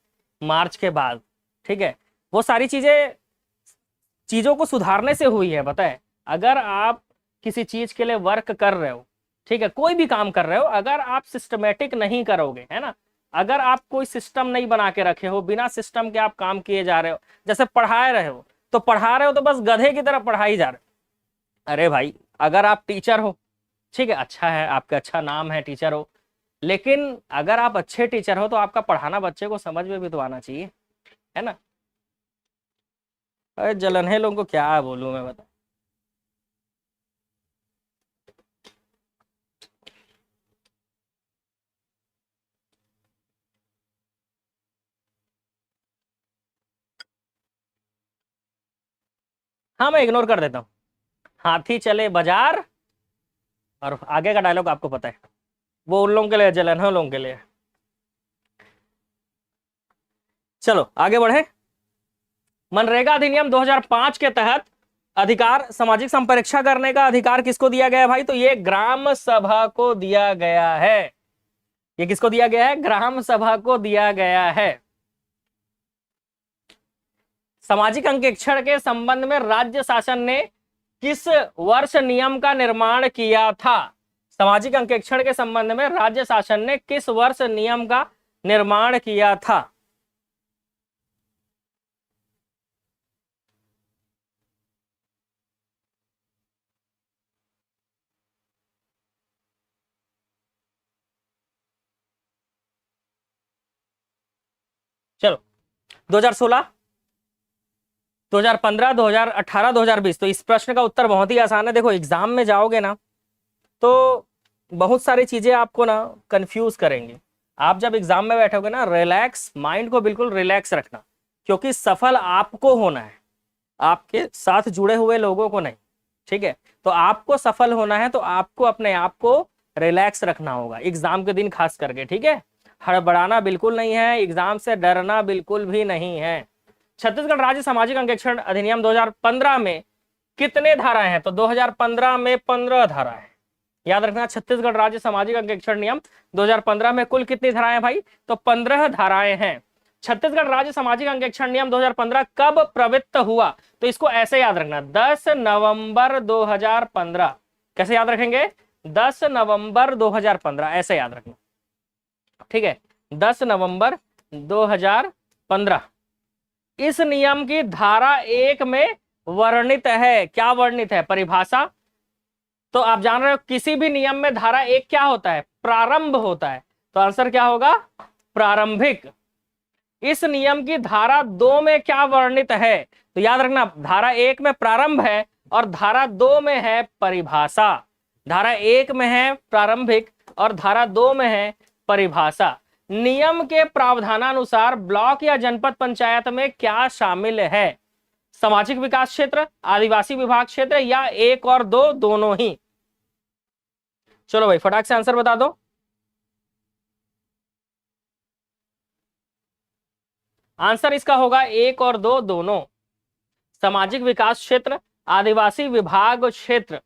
मार्च के बाद, ठीक है। वो सारी चीजों को सुधारने से हुई है, बताए। अगर आप किसी चीज के लिए वर्क कर रहे हो, ठीक है, कोई भी काम कर रहे हो, अगर आप सिस्टमेटिक नहीं करोगे, है ना, अगर आप कोई सिस्टम नहीं बना के रखे हो, बिना सिस्टम के आप काम किए जा रहे हो, जैसे पढ़ा रहे हो तो पढ़ा रहे हो तो बस गधे की तरह पढ़ाई जा रहे हो। अरे भाई, अगर आप टीचर हो, ठीक है, अच्छा है, आपका अच्छा नाम है, टीचर हो, लेकिन अगर आप अच्छे टीचर हो तो आपका पढ़ाना बच्चे को समझ में भी तो आना चाहिए, है ना। अरे जलनहे लोगों को क्या बोलूं मैं, बता। हाँ, मैं इग्नोर कर देता हूँ। हाथी चले बाजार, और आगे का डायलॉग आपको पता है, वो उन लोगों के लिए, जलनहे लोगों के लिए। चलो आगे बढ़े। मनरेगा अधिनियम 2005 के तहत अधिकार, सामाजिक संप्रेक्षा करने का अधिकार किसको दिया गया है भाई? तो ये ग्राम सभा को दिया गया है। ये किसको दिया गया है? ग्राम सभा को दिया गया है। सामाजिक अंकेक्षण के संबंध में राज्य शासन ने किस वर्ष नियम का निर्माण किया था? सामाजिक अंकेक्षण के संबंध में राज्य शासन ने किस वर्ष नियम का निर्माण किया था? चलो, 2016, 2015, 2018, 2020। तो इस प्रश्न का उत्तर बहुत ही आसान है। देखो, एग्जाम में जाओगे ना तो बहुत सारी चीजें आपको ना कंफ्यूज करेंगे। आप जब एग्जाम में बैठोगे ना, रिलैक्स माइंड को बिल्कुल रिलैक्स रखना, क्योंकि सफल आपको होना है, आपके साथ जुड़े हुए लोगों को नहीं, ठीक है। तो आपको सफल होना है तो आपको अपने आप को रिलैक्स रखना होगा एग्जाम के दिन खास करके, ठीक है। हड़बड़ाना बिल्कुल नहीं है, एग्जाम से डरना बिल्कुल भी नहीं है। छत्तीसगढ़ राज्य सामाजिक अंकेक्षण अधिनियम 2015 में कितने धाराएं हैं? तो 2015 में 15 धाराएं। याद रखना, छत्तीसगढ़ राज्य सामाजिक अंकेक्षण नियम 2015 में कुल कितनी धाराएं भाई? तो 15 धाराएं हैं। छत्तीसगढ़ राज्य सामाजिक अंकेक्षण नियम 2015 कब प्रवृत्त हुआ? तो इसको ऐसे याद रखना, 10 नवंबर 2015। कैसे याद रखेंगे? 10 नवंबर 2015 ऐसे याद रखना, ठीक है। 10 नवंबर 2015 इस नियम की धारा 1 में वर्णित है। क्या वर्णित है? परिभाषा। तो आप जान रहे हो किसी भी नियम में धारा 1 क्या होता है? प्रारंभ होता है। तो आंसर क्या होगा? प्रारंभिक। इस नियम की धारा 2 में क्या वर्णित है? तो याद रखना, धारा 1 में प्रारंभ है और धारा 2 में है परिभाषा। धारा 1 में है प्रारंभिक और धारा 2 में है परिभाषा। नियम के प्रावधानानुसार ब्लॉक या जनपद पंचायत में क्या शामिल है? सामाजिक विकास क्षेत्र, आदिवासी विभाग क्षेत्र या 1 और 2 दोनों ही? चलो भाई फटाक से आंसर बता दो। आंसर इसका होगा 1 और 2 दोनों। सामाजिक विकास क्षेत्र, आदिवासी विभाग क्षेत्र।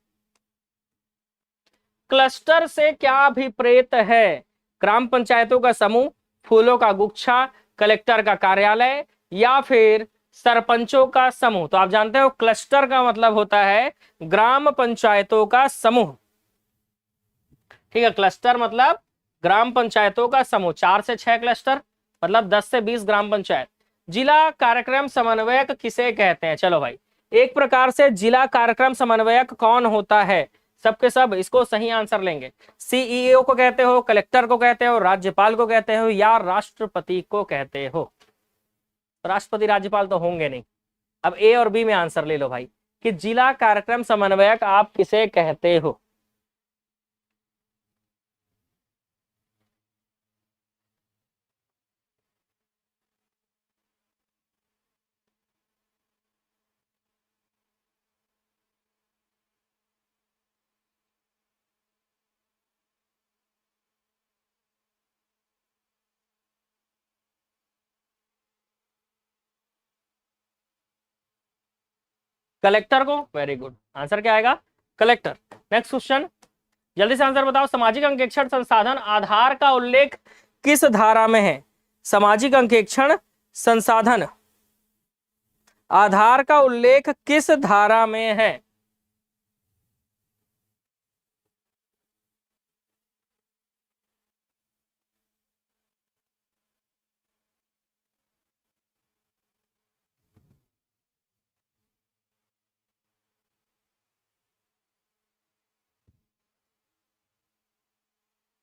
क्लस्टर से क्या अभिप्रेत है? ग्राम पंचायतों का समूह, फूलों का गुच्छा, कलेक्टर का कार्यालय या फिर सरपंचों का समूह? तो आप जानते हो क्लस्टर का मतलब होता है ग्राम पंचायतों का समूह, ठीक है। क्लस्टर मतलब ग्राम पंचायतों का समूह। 4 से 6 क्लस्टर मतलब 10 से 20 ग्राम पंचायत। जिला कार्यक्रम समन्वयक किसे कहते हैं? चलो भाई, एक प्रकार से जिला कार्यक्रम समन्वयक कौन होता है? सबके सब इसको सही आंसर लेंगे। सीईओ को कहते हो, कलेक्टर को कहते हो, राज्यपाल को कहते हो या राष्ट्रपति को कहते हो? राष्ट्रपति राज्यपाल तो होंगे नहीं। अब ए और बी में आंसर ले लो भाई कि जिला कार्यक्रम समन्वयक आप किसे कहते हो? कलेक्टर को। वेरी गुड, आंसर क्या आएगा? कलेक्टर। नेक्स्ट क्वेश्चन, जल्दी से आंसर बताओ। सामाजिक अंकेक्षण संसाधन आधार का उल्लेख किस धारा में है? सामाजिक अंकेक्षण संसाधन आधार का उल्लेख किस धारा में है?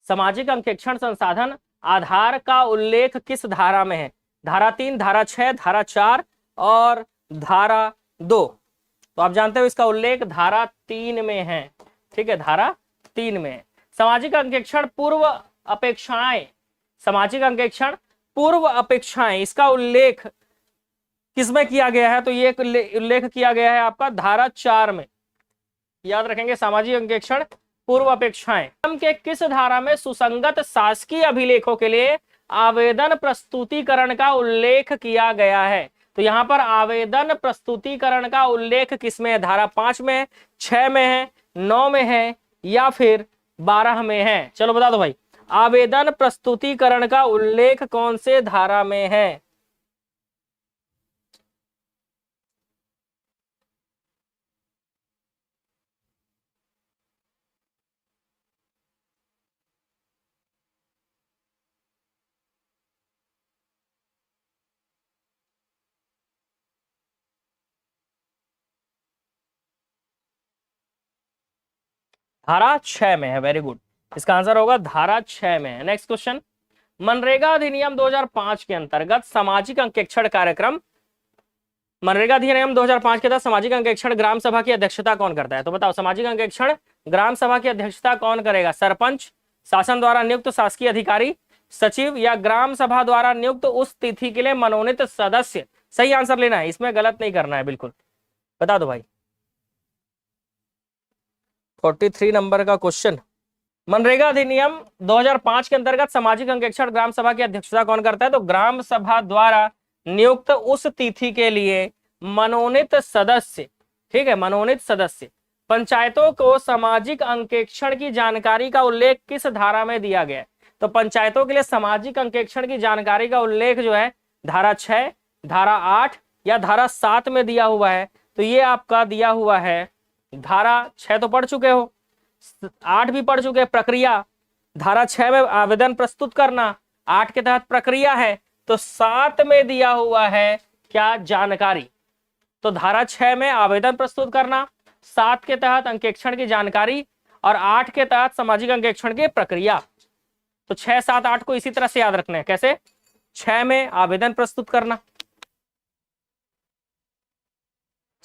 सामाजिक अंकेक्षण संसाधन आधार का उल्लेख किस धारा में है? धारा 3, धारा 6, धारा 4 और धारा 2। तो आप जानते हो इसका उल्लेख धारा 3 में है, ठीक है, धारा 3 में है। सामाजिक अंकेक्षण पूर्व अपेक्षाएं, सामाजिक अंकेक्षण पूर्व अपेक्षाएं, इसका उल्लेख किसमें किया गया है? तो ये उल्लेख किया गया है आपका धारा 4 में। याद रखेंगे, सामाजिक अंकेक्षण पूर्व अपेक्षाएं। के किस धारा में सुसंगत शासकीय अभिलेखों के लिए आवेदन प्रस्तुतिकरण का उल्लेख किया गया है? तो यहाँ पर आवेदन प्रस्तुतिकरण का उल्लेख किसमें है? धारा 5 में है, 6 में है, 9 में है या फिर 12 में है? चलो बता दो भाई, आवेदन प्रस्तुतिकरण का उल्लेख कौन से धारा में है? धारा 6 में है। वेरी गुड, इसका आंसर होगा धारा 6 में है। नेक्स्ट क्वेश्चन, मनरेगा अधिनियम 2005 के अंतर्गत सामाजिक अंकेक्षण कार्यक्रम, मनरेगा अधिनियम 2005 के तहत सामाजिक अंकेक्षण ग्राम सभा की अध्यक्षता कौन करता है? तो बताओ, सामाजिक अंकेक्षण ग्राम सभा की अध्यक्षता कौन करेगा? सरपंच, शासन द्वारा नियुक्त शासकीय अधिकारी, सचिव या ग्राम सभा द्वारा नियुक्त उस तिथि के लिए मनोनीत सदस्य? सही आंसर लेना है, इसमें गलत नहीं करना है बिल्कुल। बता दो भाई, 43 नंबर का क्वेश्चन। मनरेगा अधिनियम 2005 के अंतर्गत सामाजिक अंकेक्षण ग्राम सभा की अध्यक्षता कौन करता है? तो ग्राम सभा द्वारा नियुक्त उस तिथि के लिए मनोनीत सदस्य, ठीक है, मनोनीत सदस्य। पंचायतों को सामाजिक अंकेक्षण की जानकारी का उल्लेख किस धारा में दिया गया है? तो पंचायतों के लिए सामाजिक अंकेक्षण की जानकारी का उल्लेख जो है धारा 6, धारा 8 या धारा 7 में दिया हुआ है। तो ये आपका दिया हुआ है धारा 6 तो पढ़ चुके हो, 8 भी पढ़ चुके हैं। प्रक्रिया धारा 6 में आवेदन प्रस्तुत करना, 8 के तहत प्रक्रिया है, तो 7 में दिया हुआ है क्या? जानकारी। तो धारा 6 में आवेदन प्रस्तुत करना, 7 के तहत अंकेक्षण की जानकारी और 8 के तहत सामाजिक अंकेक्षण की प्रक्रिया। तो 6, 7, 8 को इसी तरह से याद रखना है। कैसे? 6 में आवेदन प्रस्तुत करना,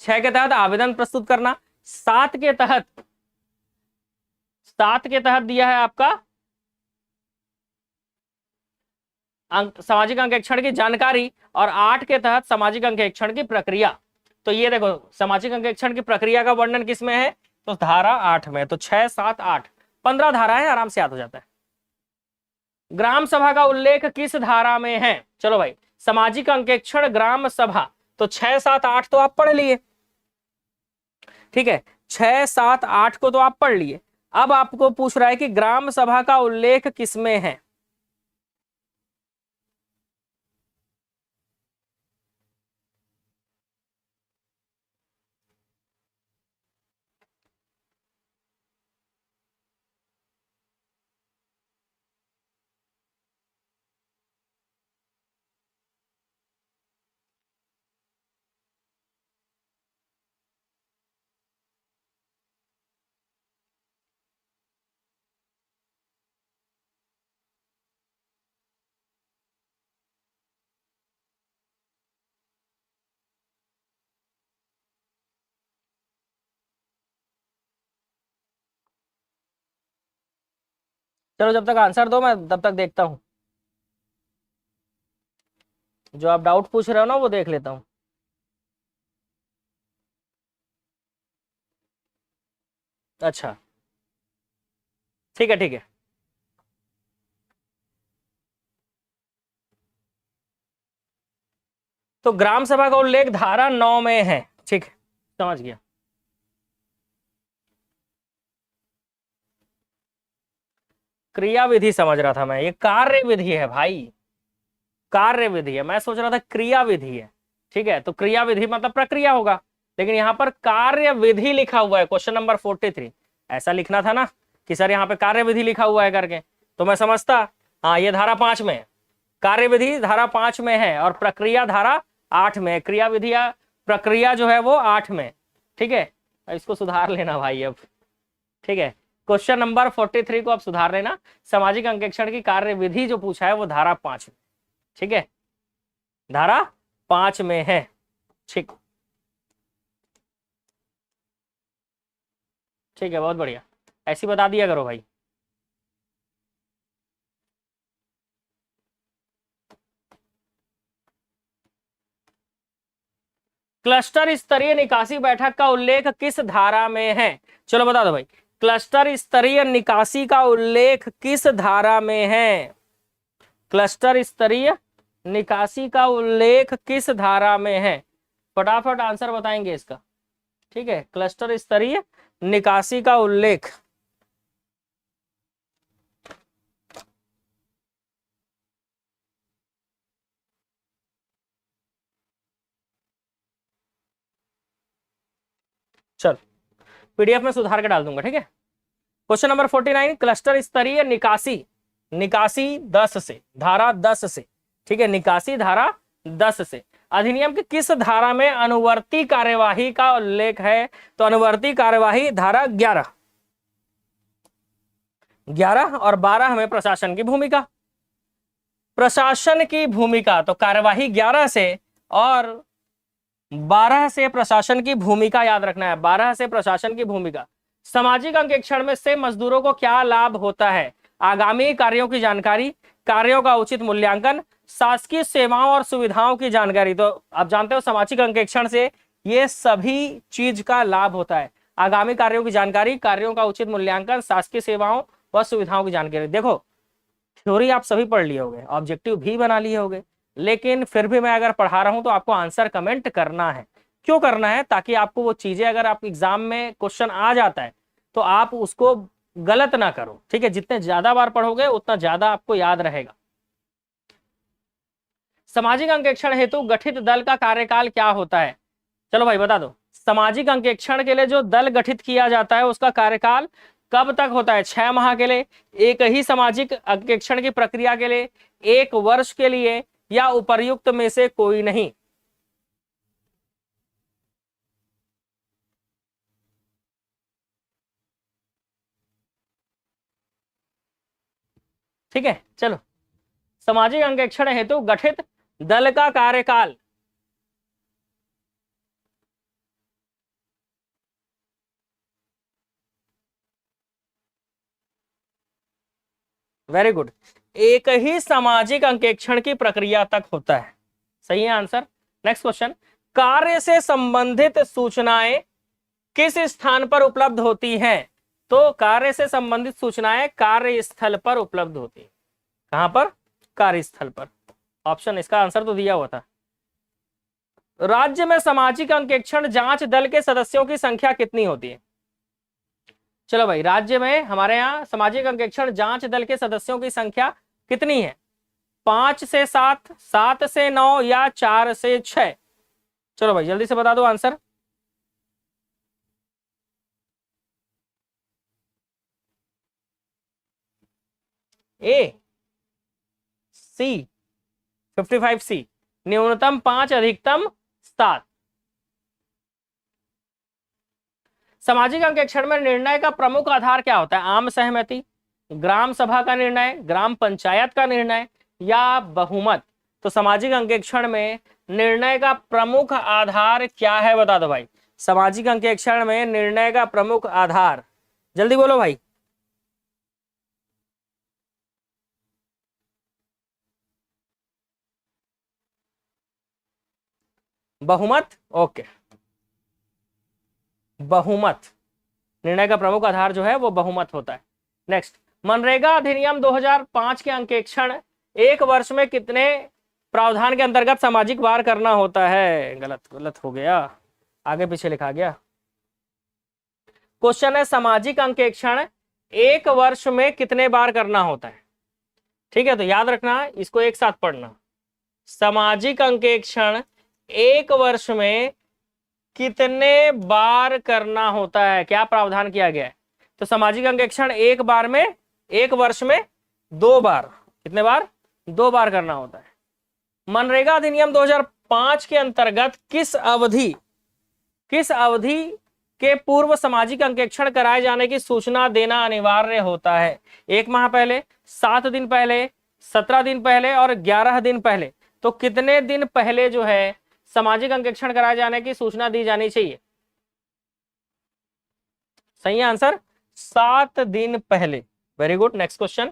6 के तहत आवेदन प्रस्तुत करना, 7 के तहत दिया है आपका सामाजिक अंकेक्षण की जानकारी और 8 के तहत सामाजिक अंकेक्षण की प्रक्रिया। तो ये देखो सामाजिक अंकेक्षण की प्रक्रिया का वर्णन किसमें है? तो धारा 8 में। तो 6, 7, 8 15 धाराएं, आराम से याद हो जाता है। ग्राम सभा का उल्लेख किस धारा में है? चलो भाई, सामाजिक अंकेक्षण ग्राम सभा, तो 6, 7, 8 तो आप पढ़ लिए, ठीक है, 6, 7, 8 को तो आप पढ़ लिए। अब आपको पूछ रहा है कि ग्राम सभा का उल्लेख किसमें है? चलो जब तक आंसर दो मैं तब तक देखता हूं, जो आप डाउट पूछ रहे हो ना वो देख लेता हूं। अच्छा, ठीक है, ठीक है। तो ग्राम सभा का उल्लेख धारा 9 में है, ठीक है, समझ गया। क्रिया विधि समझ रहा था मैं, ये कार्य विधि है भाई, कार्य विधि है। मैं सोच रहा था क्रिया विधि है, ठीक है, तो क्रिया विधि मतलब प्रक्रिया होगा, लेकिन यहाँ पर कार्य विधि लिखा हुआ है। क्वेश्चन नंबर 43 ऐसा लिखना था ना कि सर यहाँ पे कार्य विधि लिखा हुआ है करके, तो मैं समझता हाँ ये धारा 5 में है, कार्य विधि धारा 5 में है और प्रक्रिया धारा 8 में है। क्रिया विधि या प्रक्रिया जो है वो 8 में, ठीक है। इसको सुधार लेना भाई अब, ठीक है। क्वेश्चन नंबर 43 को आप सुधार लेना। सामाजिक अंकेक्षण की कार्य विधि जो पूछा है वो धारा 5 में, ठीक है, धारा 5 में है, ठीक, ठीक है, बहुत बढ़िया। ऐसी बता दिया करो भाई। क्लस्टर स्तरीय निकासी बैठक का उल्लेख किस धारा में है? चलो बता दो भाई, क्लस्टर स्तरीय निकासी का उल्लेख किस धारा में है? क्लस्टर स्तरीय निकासी का उल्लेख किस धारा में है? फटाफट आंसर बताएंगे इसका, ठीक है। क्लस्टर स्तरीय निकासी का उल्लेख, चल पीडीएफ में सुधार के डाल दूंगा, ठीक है। क्वेश्चन नंबर 49, क्लस्टर स्तरीय निकासी, निकासी 10 से, धारा 10 से, ठीक है, निकासी धारा 10 से अधिनियम की किस धारा में अनुवर्ती कार्यवाही का उल्लेख है? तो अनुवर्ती कार्यवाही धारा 11 और 12 में प्रशासन की भूमिका, प्रशासन की भूमिका, तो कार्यवाही 11 से और 12 से प्रशासन की भूमिका याद रखना है, 12 से प्रशासन की भूमिका। सामाजिक अंकेक्षण में से मजदूरों को क्या लाभ होता है? आगामी कार्यों की जानकारी, कार्यों का उचित मूल्यांकन, शासकीय सेवाओं और सुविधाओं की जानकारी। तो आप जानते हो सामाजिक अंकेक्षण से ये सभी चीज का लाभ होता है, आगामी कार्यों की जानकारी, कार्यों का उचित मूल्यांकन, शासकीय सेवाओं व सुविधाओं की जानकारी। देखो थ्योरी आप सभी पढ़ लिए होगे, ऑब्जेक्टिव भी बना लिए होगे, लेकिन फिर भी मैं अगर पढ़ा रहा हूं तो आपको आंसर कमेंट करना है। क्यों करना है? ताकि आपको वो चीजें, अगर आप एग्जाम में क्वेश्चन आ जाता है तो आप उसको गलत ना करो, ठीक है। जितने ज्यादा बार पढ़ोगे उतना ज्यादा आपको याद रहेगा। सामाजिक अंकेक्षण हेतु गठित दल का कार्यकाल क्या होता है? चलो भाई बता दो। सामाजिक अंकेक्षण के लिए जो दल गठित किया जाता है उसका कार्यकाल कब तक होता है? 6 माह के लिए, एक ही सामाजिक अंकेक्षण की प्रक्रिया के लिए, 1 वर्ष के लिए, या उपर्युक्त में से कोई नहीं? ठीक है चलो, सामाजिक अंकेक्षण हेतु गठित दल का कार्यकाल, वेरी गुड, एक ही सामाजिक अंकेक्षण की प्रक्रिया तक होता है। सही है आंसर। नेक्स्ट क्वेश्चन, कार्य से संबंधित सूचनाएं किस स्थान पर उपलब्ध होती हैं? तो कार्य से संबंधित सूचनाएं कार्यस्थल पर उपलब्ध होती है। कहां पर? कार्यस्थल पर। ऑप्शन, इसका आंसर तो दिया हुआ था। राज्य में सामाजिक अंकेक्षण जांच दल के सदस्यों की संख्या कितनी होती है? चलो भाई, राज्य में हमारे यहाँ सामाजिक अंकेक्षण जांच दल के सदस्यों की संख्या कितनी है? 5 से 7, 7 से 9, या 4 से 6? चलो भाई जल्दी से बता दो आंसर। ए, सी, 55C, न्यूनतम 5, अधिकतम 7। सामाजिक अंकेक्षण में निर्णय का प्रमुख आधार क्या होता है? आम सहमति, ग्राम सभा का निर्णय, ग्राम पंचायत का निर्णय, या बहुमत? तो सामाजिक अंकेक्षण में निर्णय का प्रमुख आधार क्या है? बता दो भाई। सामाजिक अंकेक्षण में निर्णय का प्रमुख आधार, जल्दी बोलो भाई। बहुमत, ओके, बहुमत। निर्णय का प्रमुख आधार जो है वो बहुमत होता है। नेक्स्ट, मनरेगा अधिनियम 2005 के अंकेक्षण 1 वर्ष में कितने प्रावधान के अंतर्गत सामाजिक वार करना होता है? गलत, गलत हो गया, आगे पीछे लिखा गया। क्वेश्चन है सामाजिक अंकेक्षण 1 वर्ष में कितने बार करना होता है? ठीक है, तो याद रखना, इसको एक साथ पढ़ना। सामाजिक अंकेक्षण 1 वर्ष में कितने बार करना होता है? क्या प्रावधान किया गया है? तो सामाजिक अंकेक्षण 1 वर्ष में 2 बार। कितने बार? 2 बार करना होता है। मनरेगा अधिनियम 2005 के अंतर्गत किस अवधि के पूर्व सामाजिक अंकेक्षण कराए जाने की सूचना देना अनिवार्य होता है? 1 माह पहले, 7 दिन पहले, 17 दिन पहले, और 11 दिन पहले। तो कितने दिन पहले जो है सामाजिक अंकेक्षण कराए जाने की सूचना दी जानी चाहिए? सही आंसर 7 दिन पहले। Very good. Next question,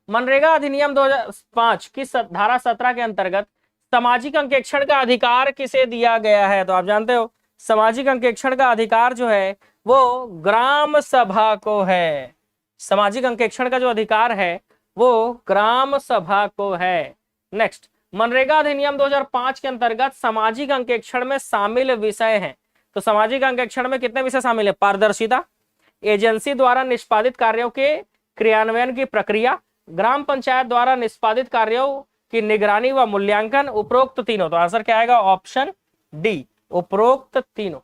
MNREGA अधिनियम 2005 की धारा 17 के अंतर्गत सामाजिक अंकेक्षण का अधिकार किसे दिया गया है? तो आप जानते हो सामाजिक अंकेक्षण का अधिकार जो है वो ग्राम सभा को है। सामाजिक अंकेक्षण का जो अधिकार है वो ग्राम सभा को है। नेक्स्ट, मनरेगा अधिनियम 2005 के अंतर्गत सामाजिक अंकेक्षण में शामिल विषय हैं। तो सामाजिक अंकेक्षण में कितने विषय शामिल है? पारदर्शिता, एजेंसी द्वारा निष्पादित कार्यों के क्रियान्वयन की प्रक्रिया, ग्राम पंचायत द्वारा निष्पादित कार्यों की निगरानी व मूल्यांकन, उपरोक्त तीनों। तो आंसर क्या आएगा? ऑप्शन डी, उपरोक्त तीनों।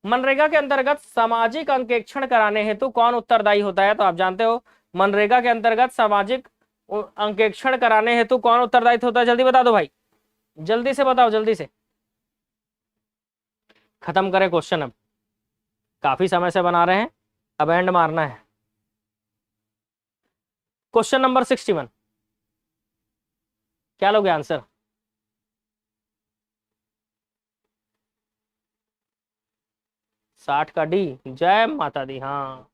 मनरेगा के अंतर्गत सामाजिक अंकेक्षण कराने हेतु कौन उत्तरदायी होता है? तो आप जानते हो मनरेगा के अंतर्गत सामाजिक अंकेक्षण कराने हेतु कौन उत्तरदायी होता है? जल्दी बता दो भाई, जल्दी से बताओ, जल्दी से। खत्म करें क्वेश्चन, अब काफी समय से बना रहे हैं, अब एंड मारना है। क्वेश्चन नंबर 61, क्या लोगे आंसर? साठ का डी, जय माता दी। हाँ,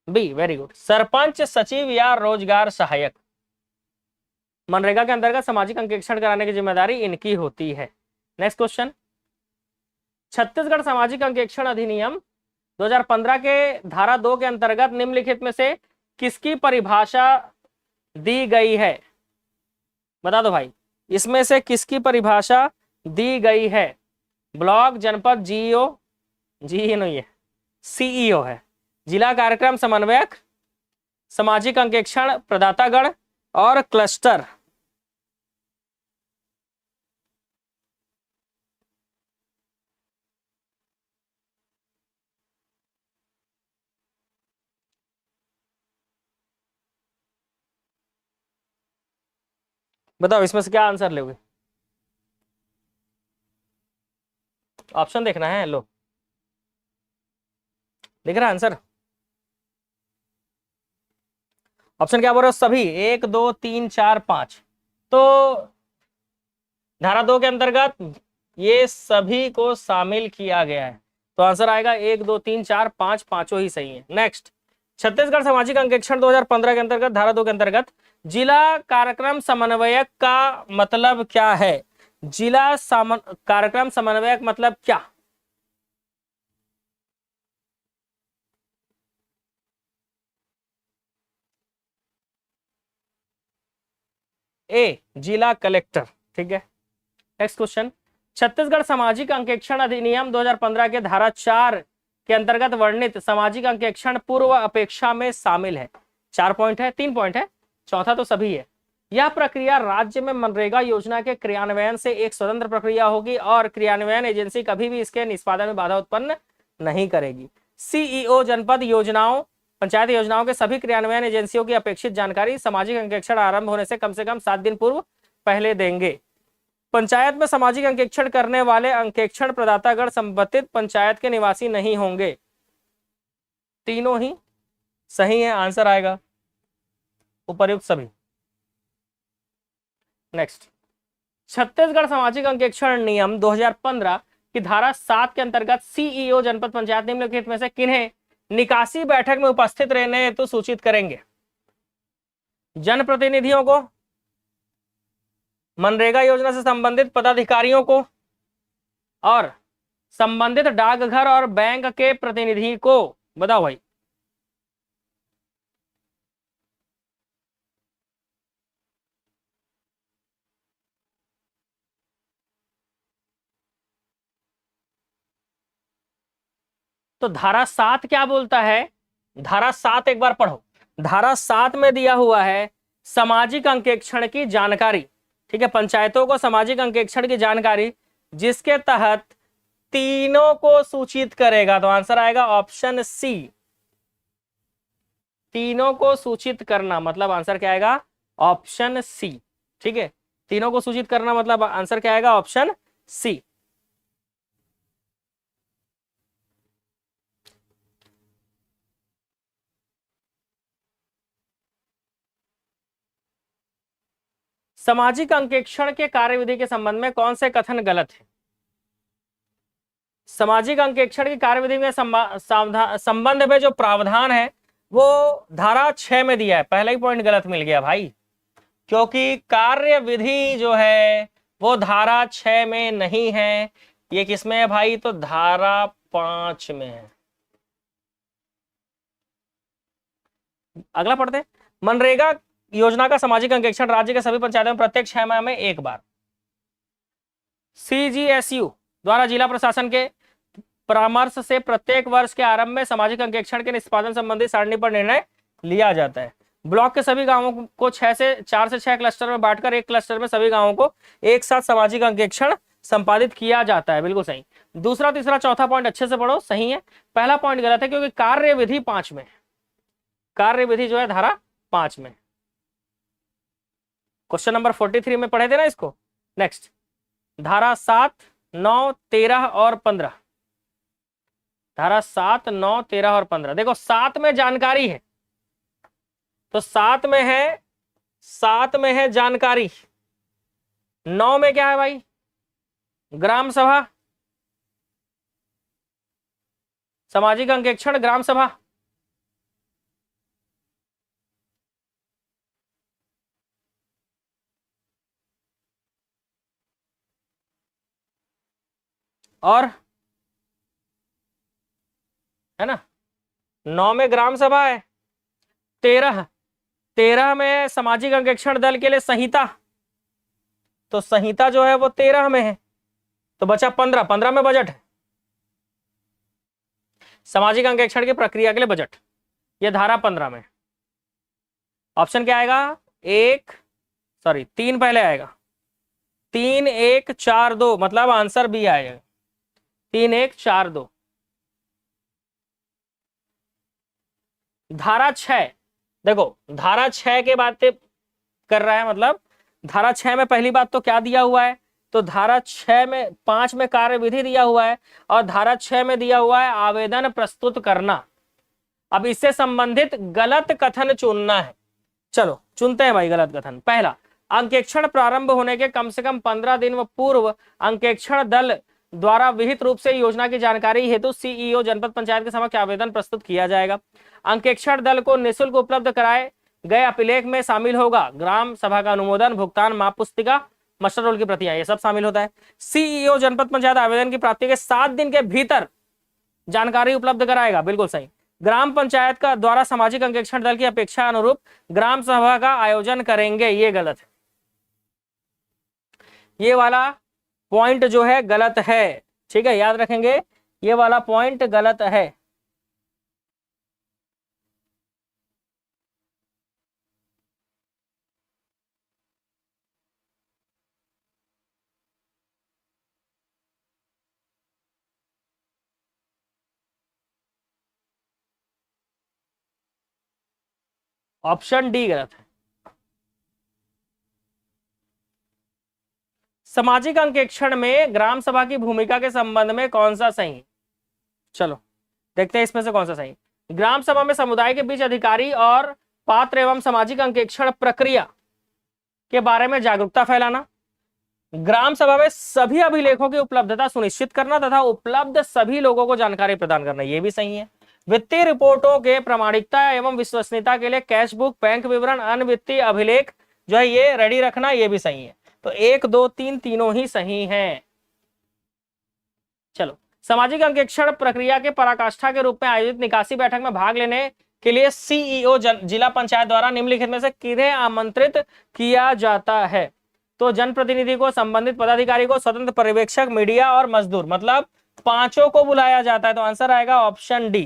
बी, वेरी गुड। सरपंच, सचिव या रोजगार सहायक, मनरेगा के अंतर्गत सामाजिक अंकेक्षण कराने की जिम्मेदारी इनकी होती है। नेक्स्ट क्वेश्चन, छत्तीसगढ़ सामाजिक अंकेक्षण अधिनियम 2015 के धारा 2 के अंतर्गत निम्नलिखित में से किसकी परिभाषा दी गई है? बता दो भाई, इसमें से किसकी परिभाषा दी गई है? ब्लॉक, जनपद, जीईओ, जीईओ नहीं है, सीईओ है, जिला कार्यक्रम समन्वयक, सामाजिक अंकेक्षण प्रदातागण और क्लस्टर। बताओ इसमें से क्या आंसर लोगे? ऑप्शन देखना है, लो दिख रहा है आंसर। ऑप्शन क्या बोल रहे हो? सभी, 1 2 3 4 5। तो धारा 2 के अंतर्गत ये सभी को शामिल किया गया है, तो आंसर आएगा 1 2 3 4 5, पांचों ही सही है। नेक्स्ट, छत्तीसगढ़ सामाजिक अंकेक्षण 2015 के अंतर्गत धारा 2 के अंतर्गत जिला कार्यक्रम समन्वयक का मतलब क्या है? कार्यक्रम समन्वयक मतलब क्या? ए, जिला कलेक्टर। ठीक है, नेक्स्ट क्वेश्चन, छत्तीसगढ़ सामाजिक अंकेक्षण अधिनियम 2015 के धारा 4 के अंतर्गत वर्णित सामाजिक अंकेक्षण पूर्व अपेक्षा में शामिल है। 4 पॉइंट है, 3 पॉइंट है, चौथा तो सभी है। यह प्रक्रिया राज्य में मनरेगा योजना के क्रियान्वयन से एक स्वतंत्र प्रक्रिया होगी और क्रियान्वयन एजेंसी कभी भी इसके निष्पादन में बाधा उत्पन्न नहीं करेगी। सीईओ जनपद योजनाओं, पंचायत योजनाओं के सभी क्रियान्वयन एजेंसियों की अपेक्षित जानकारी सामाजिक अंकेक्षण आरंभ होने से कम 7 दिन पूर्व पहले देंगे। पंचायत में सामाजिक अंकेक्षण करने वाले अंकेक्षण प्रदातागण संबंधित पंचायत के निवासी नहीं होंगे। तीनों ही सही है, आंसर आएगा उपर्युक्त सभी। नेक्स्ट, छत्तीसगढ़ सामाजिक अंकेक्षण नियम 2015 की धारा 7 के अंतर्गत सीईओ जनपद पंचायत निम्नलिखित में से किन्हें निकासी बैठक में उपस्थित रहने हेतु सूचित करेंगे? जनप्रतिनिधियों को, मनरेगा योजना से संबंधित पदाधिकारियों को और संबंधित डाकघर और बैंक के प्रतिनिधि को। बताओ भाई, तो धारा 7 क्या बोलता है? धारा 7 एक बार पढ़ो। धारा 7 में दिया हुआ है सामाजिक अंकेक्षण की जानकारी। ठीक है, पंचायतों को सामाजिक अंकेक्षण की जानकारी जिसके तहत तीनों को सूचित करेगा, तो आंसर आएगा ऑप्शन सी, तीनों को सूचित करना, मतलब आंसर क्या आएगा? Option C. ठीक है, तीनों को सूचित करना मतलब आंसर क्या आएगा? Option C. सामाजिक अंकेक्षण के कार्यविधि के संबंध में कौन से कथन गलत है? सामाजिक अंकेक्षण की कार्यविधि में संबंध में जो प्रावधान है वो धारा 6 में दिया है। पहला ही पॉइंट गलत मिल गया भाई, क्योंकि कार्यविधि जो है वो धारा 6 में नहीं है। ये किसमें है भाई? तो धारा 5 में है। अगला पढ़ते हैं, मनरेगा योजना का सामाजिक अंकेक्षण राज्य के सभी पंचायतों में प्रत्येक 6 माह में एक बार सीजीएसयू द्वारा जिला प्रशासन के परामर्श से प्रत्येक वर्ष के आरंभ में सामाजिक अंकेक्षण के निष्पादन संबंधी सारणी पर निर्णय लिया जाता है। ब्लॉक के सभी गांवों को 4 से 6 क्लस्टर में बांटकर एक क्लस्टर में सभी गांवों को एक साथ सामाजिक अंकेक्षण संपादित किया जाता है। बिल्कुल सही। दूसरा, तीसरा, चौथा पॉइंट अच्छे से पढ़ो, सही है। पहला पॉइंट गलत है क्योंकि कार्यविधि 5 में, कार्यविधि जो है धारा 5 में। क्वेश्चन नंबर 43 में पढ़े थे ना इसको। नेक्स्ट, धारा 7, 9, 13 और 15। धारा 7, 9, 13 और 15। देखो 7 में जानकारी है, तो 7 में है जानकारी। 9 में क्या है भाई? ग्राम सभा, सामाजिक अंकेक्षण ग्राम सभा। और है ना। 9 में ग्राम सभा है, 13 में सामाजिक अंकेक्षण दल के लिए संहिता, तो संहिता जो है वो 13 में है, तो बचा 15 में बजट है, सामाजिक अंकेक्षण की प्रक्रिया के लिए बजट, ये धारा 15 में। ऑप्शन क्या आएगा? 3 पहले आएगा, 3 1 4 2, मतलब आंसर बी आएगा, 3 1 4 2। धारा 6, देखो धारा 6 के बातें कर रहा है, मतलब धारा 6 में पहली बात तो क्या दिया हुआ है, तो धारा 6 में 5 में कार्यविधि दिया हुआ है, और धारा 6 में दिया हुआ है आवेदन प्रस्तुत करना। अब इससे संबंधित गलत कथन चुनना है। चलो चुनते हैं भाई गलत कथन। पहला, अंकेक्षण प्रारंभ होने के कम से कम 15 दिन पूर्व अंकेक्षण दल द्वारा विहित रूप से योजना की जानकारी हेतु सीईओ जनपद पंचायत के समक्ष आवेदन प्रस्तुत किया जाएगा। अंकेक्षण दल को निःशुल्क उपलब्ध कराए गए अभिलेख में शामिल होगा ग्राम सभा का अनुमोदन, भुगतान, माप पुस्तिका, मास्टर रोल की प्रतियां, ये सब शामिल होता है। सीईओ जनपद पंचायत आवेदन की प्राप्ति के 7 दिन के भीतर जानकारी उपलब्ध कराएगा, बिल्कुल सही। ग्राम पंचायत का द्वारा सामाजिक अंकेक्षण दल की अपेक्षा अनुरूप ग्राम सभा का आयोजन करेंगे, ये गलत है, ये वाला पॉइंट जो है गलत है, ठीक है, याद रखेंगे, ये वाला पॉइंट गलत है। ऑप्शन डी गलत है। सामाजिक अंकेक्षण में ग्राम सभा की भूमिका के संबंध में कौन सा सही? चलो देखते हैं इसमें से कौन सा सही। ग्राम सभा में समुदाय के बीच अधिकारी और पात्र एवं सामाजिक अंकेक्षण प्रक्रिया के बारे में जागरूकता फैलाना, ग्राम सभा में सभी अभिलेखों की उपलब्धता सुनिश्चित करना तथा उपलब्ध सभी लोगों को जानकारी प्रदान करना, ये भी सही है। वित्तीय रिपोर्टों के प्रामाणिकता एवं विश्वसनीयता के लिए कैश बुक, बैंक विवरण, अन्य वित्तीय अभिलेख जो है ये रेडी रखना, ये भी सही है। तो 1 2 3 तीनों ही सही हैं। चलो, सामाजिक अंकेक्षण प्रक्रिया के पराकाष्ठा के रूप में आयोजित निकासी बैठक में भाग लेने के लिए सीईओ जिला पंचायत द्वारा निम्नलिखित में से किन्हें आमंत्रित किया जाता है? तो जनप्रतिनिधि को, संबंधित पदाधिकारी को, स्वतंत्र पर्यवेक्षक, मीडिया और मजदूर, मतलब 5 को बुलाया जाता है, तो आंसर आएगा ऑप्शन डी,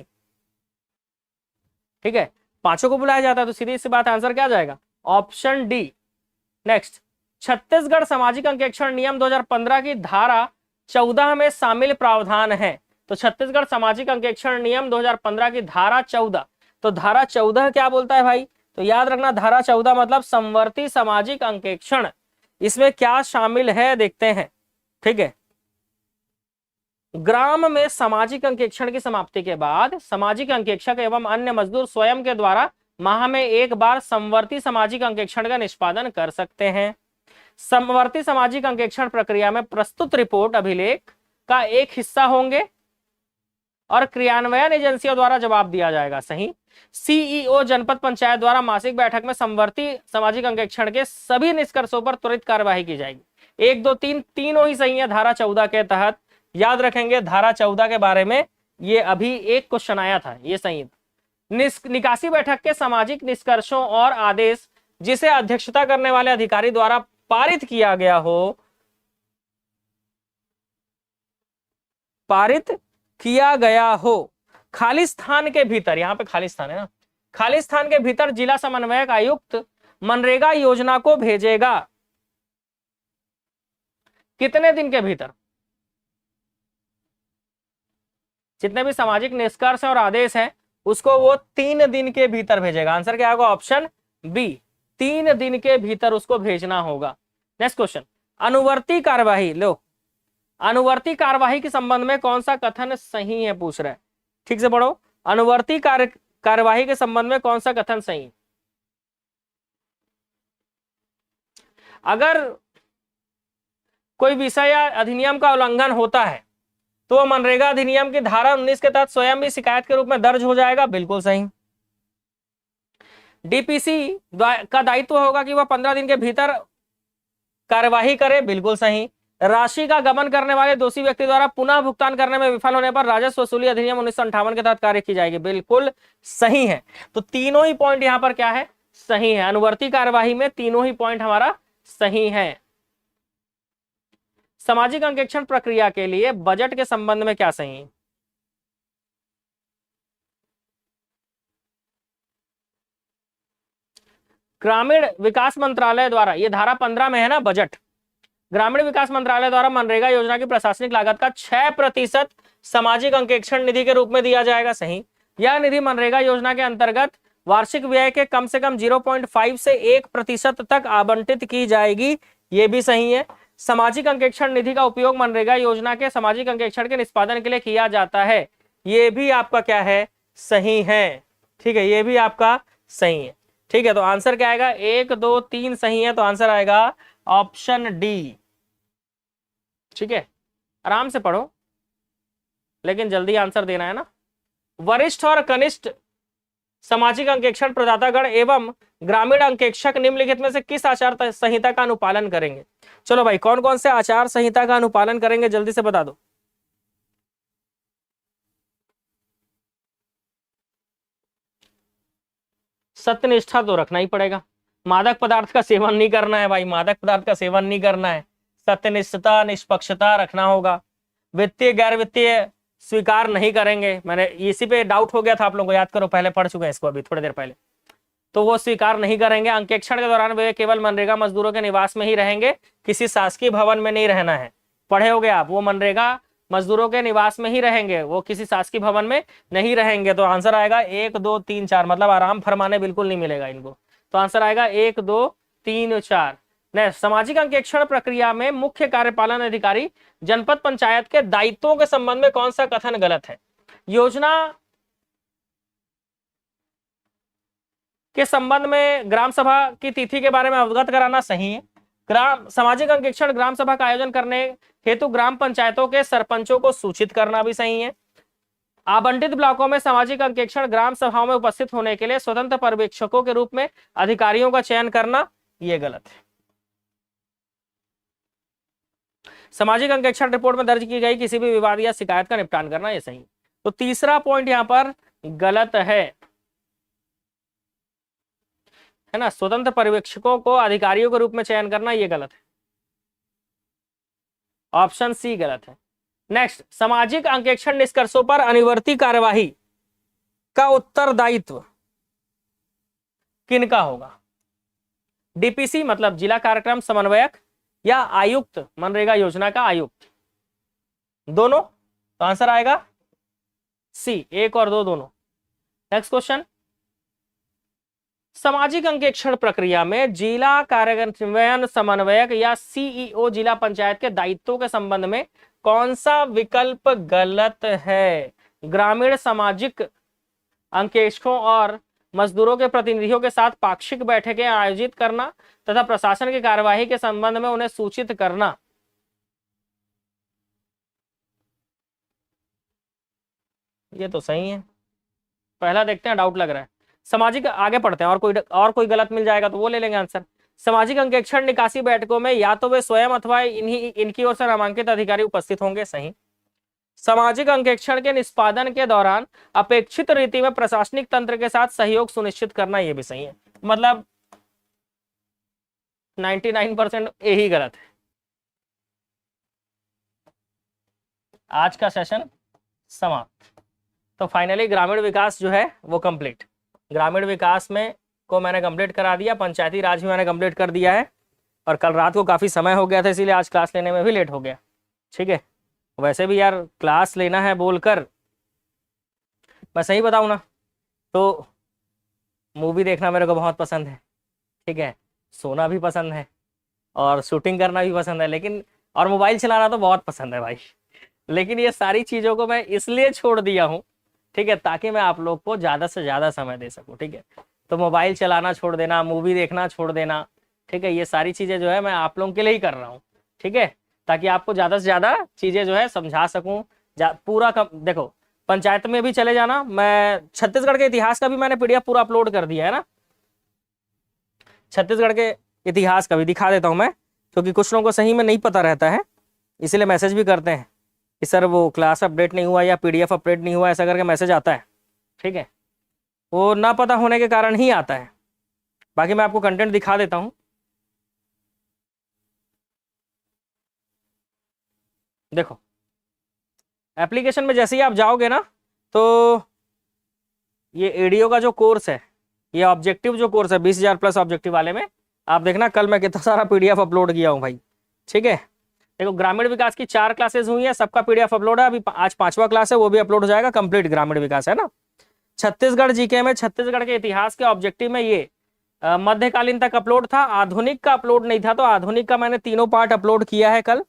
ठीक है, 5 को बुलाया जाता है, तो सीधी सी बात आंसर क्या जाएगा? Option D. नेक्स्ट, छत्तीसगढ़ सामाजिक अंकेक्षण नियम 2015 की धारा 14 में शामिल प्रावधान है। तो छत्तीसगढ़ सामाजिक अंकेक्षण नियम 2015 की धारा 14, तो धारा 14 क्या बोलता है भाई? तो याद रखना, धारा 14 मतलब समवर्ती सामाजिक अंकेक्षण। इसमें क्या शामिल है देखते हैं, ठीक है। ग्राम में सामाजिक अंकेक्षण की समाप्ति के बाद सामाजिक अंकेक्षक एवं अन्य मजदूर स्वयं के द्वारा माह में एक बार समवर्ती सामाजिक अंकेक्षण का निष्पादन कर सकते हैं। समवर्ती सामाजिक अंकेक्षण प्रक्रिया में प्रस्तुत रिपोर्ट अभिलेख का एक हिस्सा होंगे और क्रियान्वयन एजेंसियों द्वारा जवाब दिया जाएगा, सही। सीईओ जनपद पंचायत द्वारा मासिक बैठक में समवर्ती सामाजिक अंकेक्षण के सभी निष्कर्षों पर त्वरित कार्यवाही की जाएगी। 1 2 3 तीनों ही सही है धारा 14 के तहत। याद रखेंगे धारा 14 के बारे में ये अभी एक क्वेश्चन आया था, ये सही है। निकासी बैठक के सामाजिक निष्कर्षों और आदेश जिसे अध्यक्षता करने वाले अधिकारी द्वारा पारित किया गया हो, खाली स्थान के भीतर, यहां पे खाली स्थान है ना, खाली स्थान के भीतर जिला समन्वयक आयुक्त मनरेगा योजना को भेजेगा। कितने दिन के भीतर? जितने भी सामाजिक निष्कर्ष और आदेश हैं उसको वो 3 दिन के भीतर भेजेगा। आंसर क्या होगा? ऑप्शन बी, 3 दिन के भीतर उसको भेजना होगा। नेक्स्ट क्वेश्चन, अनुवर्ती कार्यवाही, लो अनुवर्ती कार्यवाही के संबंध में कौन सा कथन सही है पूछ रहा है, ठीक से पढ़ो। अनुवर्ती कार्यवाही के संबंध में कौन सा कथन सही है? अगर कोई विषय या अधिनियम का उल्लंघन होता है तो मनरेगा अधिनियम की धारा 19 के तहत स्वयं भी शिकायत के रूप में दर्ज हो जाएगा, बिल्कुल सही। डीपीसी का दायित्व होगा कि वह 15 दिन के भीतर कार्यवाही करे, बिल्कुल सही। राशि का गबन करने वाले दोषी व्यक्ति द्वारा पुनः भुगतान करने में विफल होने पर राजस्व वसूली अधिनियम 1958 के तहत कार्य की जाएगी। बिल्कुल सही है। तो तीनों ही पॉइंट यहां पर क्या है, सही है। अनुवर्ती कार्यवाही में तीनों ही पॉइंट हमारा सही है। सामाजिक अंकेक्षण प्रक्रिया के लिए बजट के संबंध में क्या सही है? ग्रामीण विकास मंत्रालय द्वारा, ये धारा 15 में है ना बजट, ग्रामीण विकास मंत्रालय द्वारा मनरेगा योजना की प्रशासनिक लागत का 6% सामाजिक अंकेक्षण निधि के रूप में दिया जाएगा। सही। यह निधि मनरेगा योजना के अंतर्गत वार्षिक व्यय के कम से कम 0.5 से 1% तक आवंटित की जाएगी। ये भी सही है। सामाजिक अंकेक्षण निधि का उपयोग मनरेगा योजना के सामाजिक अंकेक्षण के निष्पादन के लिए किया जाता है। ये भी आपका क्या है, सही है। ठीक है, ये भी आपका सही है। ठीक है, तो आंसर क्या आएगा, 1 2 3 सही है, तो आंसर आएगा ऑप्शन डी। ठीक है, आराम से पढ़ो लेकिन जल्दी आंसर देना है ना। वरिष्ठ और कनिष्ठ सामाजिक अंकेक्षण प्रदातागण एवं ग्रामीण अंकेक्षक निम्नलिखित में से किस आचार संहिता का अनुपालन करेंगे? चलो भाई, कौन कौन से आचार संहिता का अनुपालन करेंगे, जल्दी से बता दो। सत्यनिष्ठा तो रखना ही पड़ेगा। मादक पदार्थ का सेवन नहीं करना है भाई, मादक पदार्थ का सेवन नहीं करना है। सत्यनिष्ठता, निष्पक्षता रखना होगा। वित्तीय गैर वित्तीय स्वीकार नहीं करेंगे। मैंने इसी पे डाउट हो गया था, आप लोगों को याद करो, पहले पढ़ चुके हैं इसको अभी थोड़ी देर पहले। तो वो स्वीकार नहीं करेंगे। अंकेक्षण के दौरान वे केवल मनरेगा मजदूरों के निवास में ही रहेंगे, किसी शासकीय भवन में नहीं रहना है। पढ़े होगे आप, वो मनरेगा मजदूरों के निवास में ही रहेंगे, वो किसी शासकीय भवन में नहीं रहेंगे। तो आंसर आएगा 1 2 3 4, मतलब आराम फरमाने बिल्कुल नहीं मिलेगा इनको। तो आंसर आएगा 1 2 3 4। सामाजिक अंकेक्षण प्रक्रिया में मुख्य कार्यपालन अधिकारी जनपद पंचायत के दायित्वों के संबंध में कौन सा कथन गलत है? योजना के संबंध में ग्राम सभा की तिथि के बारे में अवगत कराना सही है। सामाजिक अंकेक्षण ग्राम सभा का आयोजन करने हेतु ग्राम पंचायतों के सरपंचों को सूचित करना भी सही है। आवंटित ब्लॉकों में सामाजिक अंकेक्षण ग्राम सभाओं में उपस्थित होने के लिए स्वतंत्र पर्यवेक्षकों के रूप में अधिकारियों का चयन करना, यह गलत है। सामाजिक अंकेक्षण रिपोर्ट में दर्ज की गई किसी भी विवाद या शिकायत का निपटान करना, यह सही। तो तीसरा पॉइंट यहां पर गलत है ना। स्वतंत्र पर्यवेक्षकों को अधिकारियों के रूप में चयन करना, यह गलत है। ऑप्शन सी गलत है। नेक्स्ट, सामाजिक अंकेक्षण निष्कर्षों पर अनिवर्ती कार्यवाही का उत्तरदायित्व किनका होगा? डीपीसी मतलब जिला कार्यक्रम समन्वयक, या आयुक्त मनरेगा योजना का आयुक्त, दोनों? तो आंसर आएगा सी, 1 और 2 दोनों। नेक्स्ट क्वेश्चन, सामाजिक अंकेक्षण प्रक्रिया में जिला कार्यान्वयन समन्वयक या सीईओ जिला पंचायत के दायित्वों के संबंध में कौन सा विकल्प गलत है? ग्रामीण सामाजिक अंकेक्षकों और मजदूरों के प्रतिनिधियों के साथ पाक्षिक बैठकें आयोजित करना तथा प्रशासन की कार्यवाही के संबंध में उन्हें सूचित करना। ये तो सही है। पहला देखते हैं, डाउट लग रहा है। सामाजिक, आगे पढ़ते हैं, और कोई गलत मिल जाएगा तो वो ले लेंगे आंसर। सामाजिक अंकेक्षण निकासी बैठकों में या तो वे स्वयं अथवा इनकी ओर से नामांकित अधिकारी उपस्थित होंगे, सही। सामाजिक अंकेक्षण के निष्पादन के दौरान अपेक्षित रीति में प्रशासनिक तंत्र के साथ सहयोग सुनिश्चित करना, यह भी सही है। मतलब 99% यही गलत है। आज का सेशन समाप्त। तो फाइनली ग्रामीण विकास जो है वो कंप्लीट। ग्रामीण विकास में को मैंने कंप्लीट करा दिया, पंचायती राज भी मैंने कंप्लीट कर दिया है। और कल रात को काफ़ी समय हो गया था, इसीलिए आज क्लास लेने में भी लेट हो गया। ठीक है, वैसे भी यार क्लास लेना है बोलकर, मैं सही बताऊँ ना तो मूवी देखना मेरे को बहुत पसंद है। ठीक है, सोना भी पसंद है और शूटिंग करना भी पसंद है, लेकिन और मोबाइल चलाना तो बहुत पसंद है भाई। लेकिन ये सारी चीज़ों को मैं इसलिए छोड़ दिया हूँ, ठीक है, ताकि मैं आप लोग को ज़्यादा से ज़्यादा समय दे सकूँ। ठीक है, तो मोबाइल चलाना छोड़ देना, मूवी देखना छोड़ देना, ठीक है, ये सारी चीज़ें जो है मैं आप लोगों के लिए ही कर रहा हूँ। ठीक है, ताकि आपको ज़्यादा से ज़्यादा चीज़ें जो है समझा सकूँ। पूरा देखो, पंचायत में भी चले जाना, मैं छत्तीसगढ़ के इतिहास का भी मैंने पीडीएफ पूरा अपलोड कर दिया है ना। छत्तीसगढ़ के इतिहास का भी दिखा देता हूँ मैं, क्योंकि कुछ लोगों को सही में नहीं पता रहता है। इसीलिए मैसेज भी करते हैं कि सर वो क्लास अपडेट नहीं हुआ या पीडीएफ अपडेट नहीं हुआ, ऐसा करके मैसेज आता है। ठीक है, वो ना पता होने के कारण ही आता है। बाकी मैं आपको कंटेंट दिखा देता हूँ। देखो एप्लीकेशन में जैसे ही आप जाओगे ना, तो ये एडीओ का जो कोर्स है, ये ऑब्जेक्टिव जो कोर्स है 20,000 प्लस ऑब्जेक्टिव वाले में, आप देखना कल मैं कितना सारा पीडीएफ अपलोड किया हूँ भाई। ठीक है, देखो ग्रामीण विकास की 4 क्लासेस हुई है, सबका पीडीएफ अपलोड है। अभी आज 5वां क्लास है, वो भी अपलोड हो जाएगा, कंप्लीट ग्रामीण विकास है ना। छत्तीसगढ़ जीके में छत्तीसगढ़ के इतिहास के ऑब्जेक्टिव में ये मध्यकालीन तक अपलोड था, आधुनिक का अपलोड नहीं था, तो आधुनिक का मैंने तीनों पार्ट अपलोड किया है कल।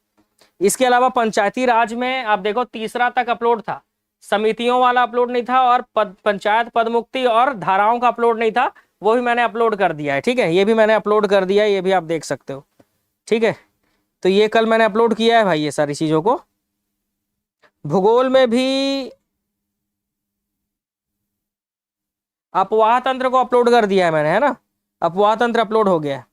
इसके अलावा पंचायती राज में आप देखो तीसरा तक अपलोड था, समितियों वाला अपलोड नहीं था, और पंचायत पद मुक्ति और धाराओं का अपलोड नहीं था, वो भी मैंने अपलोड कर दिया है। ठीक है, ये भी मैंने अपलोड कर दिया है, ये भी आप देख सकते हो। ठीक है, तो ये कल मैंने अपलोड किया है भाई ये सारी चीजों को। भूगोल में भी अपवाह तंत्र को अपलोड कर दिया है मैंने, है ना, अपवाह तंत्र अपलोड हो गया है।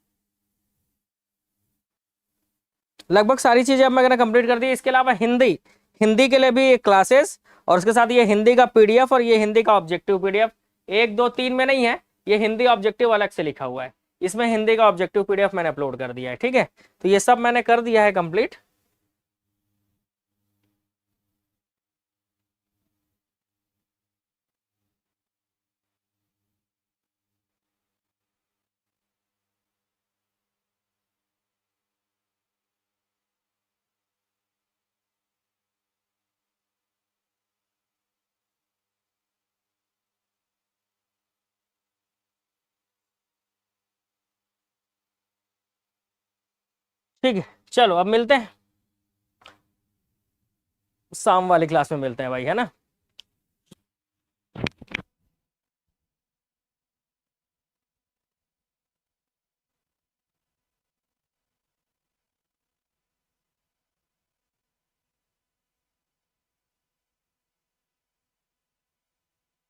लगभग सारी चीजें अब मैंने कंप्लीट कर दी। इसके अलावा हिंदी, हिंदी के लिए भी एक क्लासेस, और उसके साथ ये हिंदी का पीडीएफ और ये हिंदी का ऑब्जेक्टिव पीडीएफ, 1 2 3 में नहीं है, ये हिंदी ऑब्जेक्टिव अलग से लिखा हुआ है, इसमें हिंदी का ऑब्जेक्टिव पीडीएफ मैंने अपलोड कर दिया है। ठीक है, तो ये सब मैंने कर दिया है कंप्लीट। ठीक है, चलो अब मिलते हैं, शाम वाली क्लास में मिलते हैं भाई, है ना।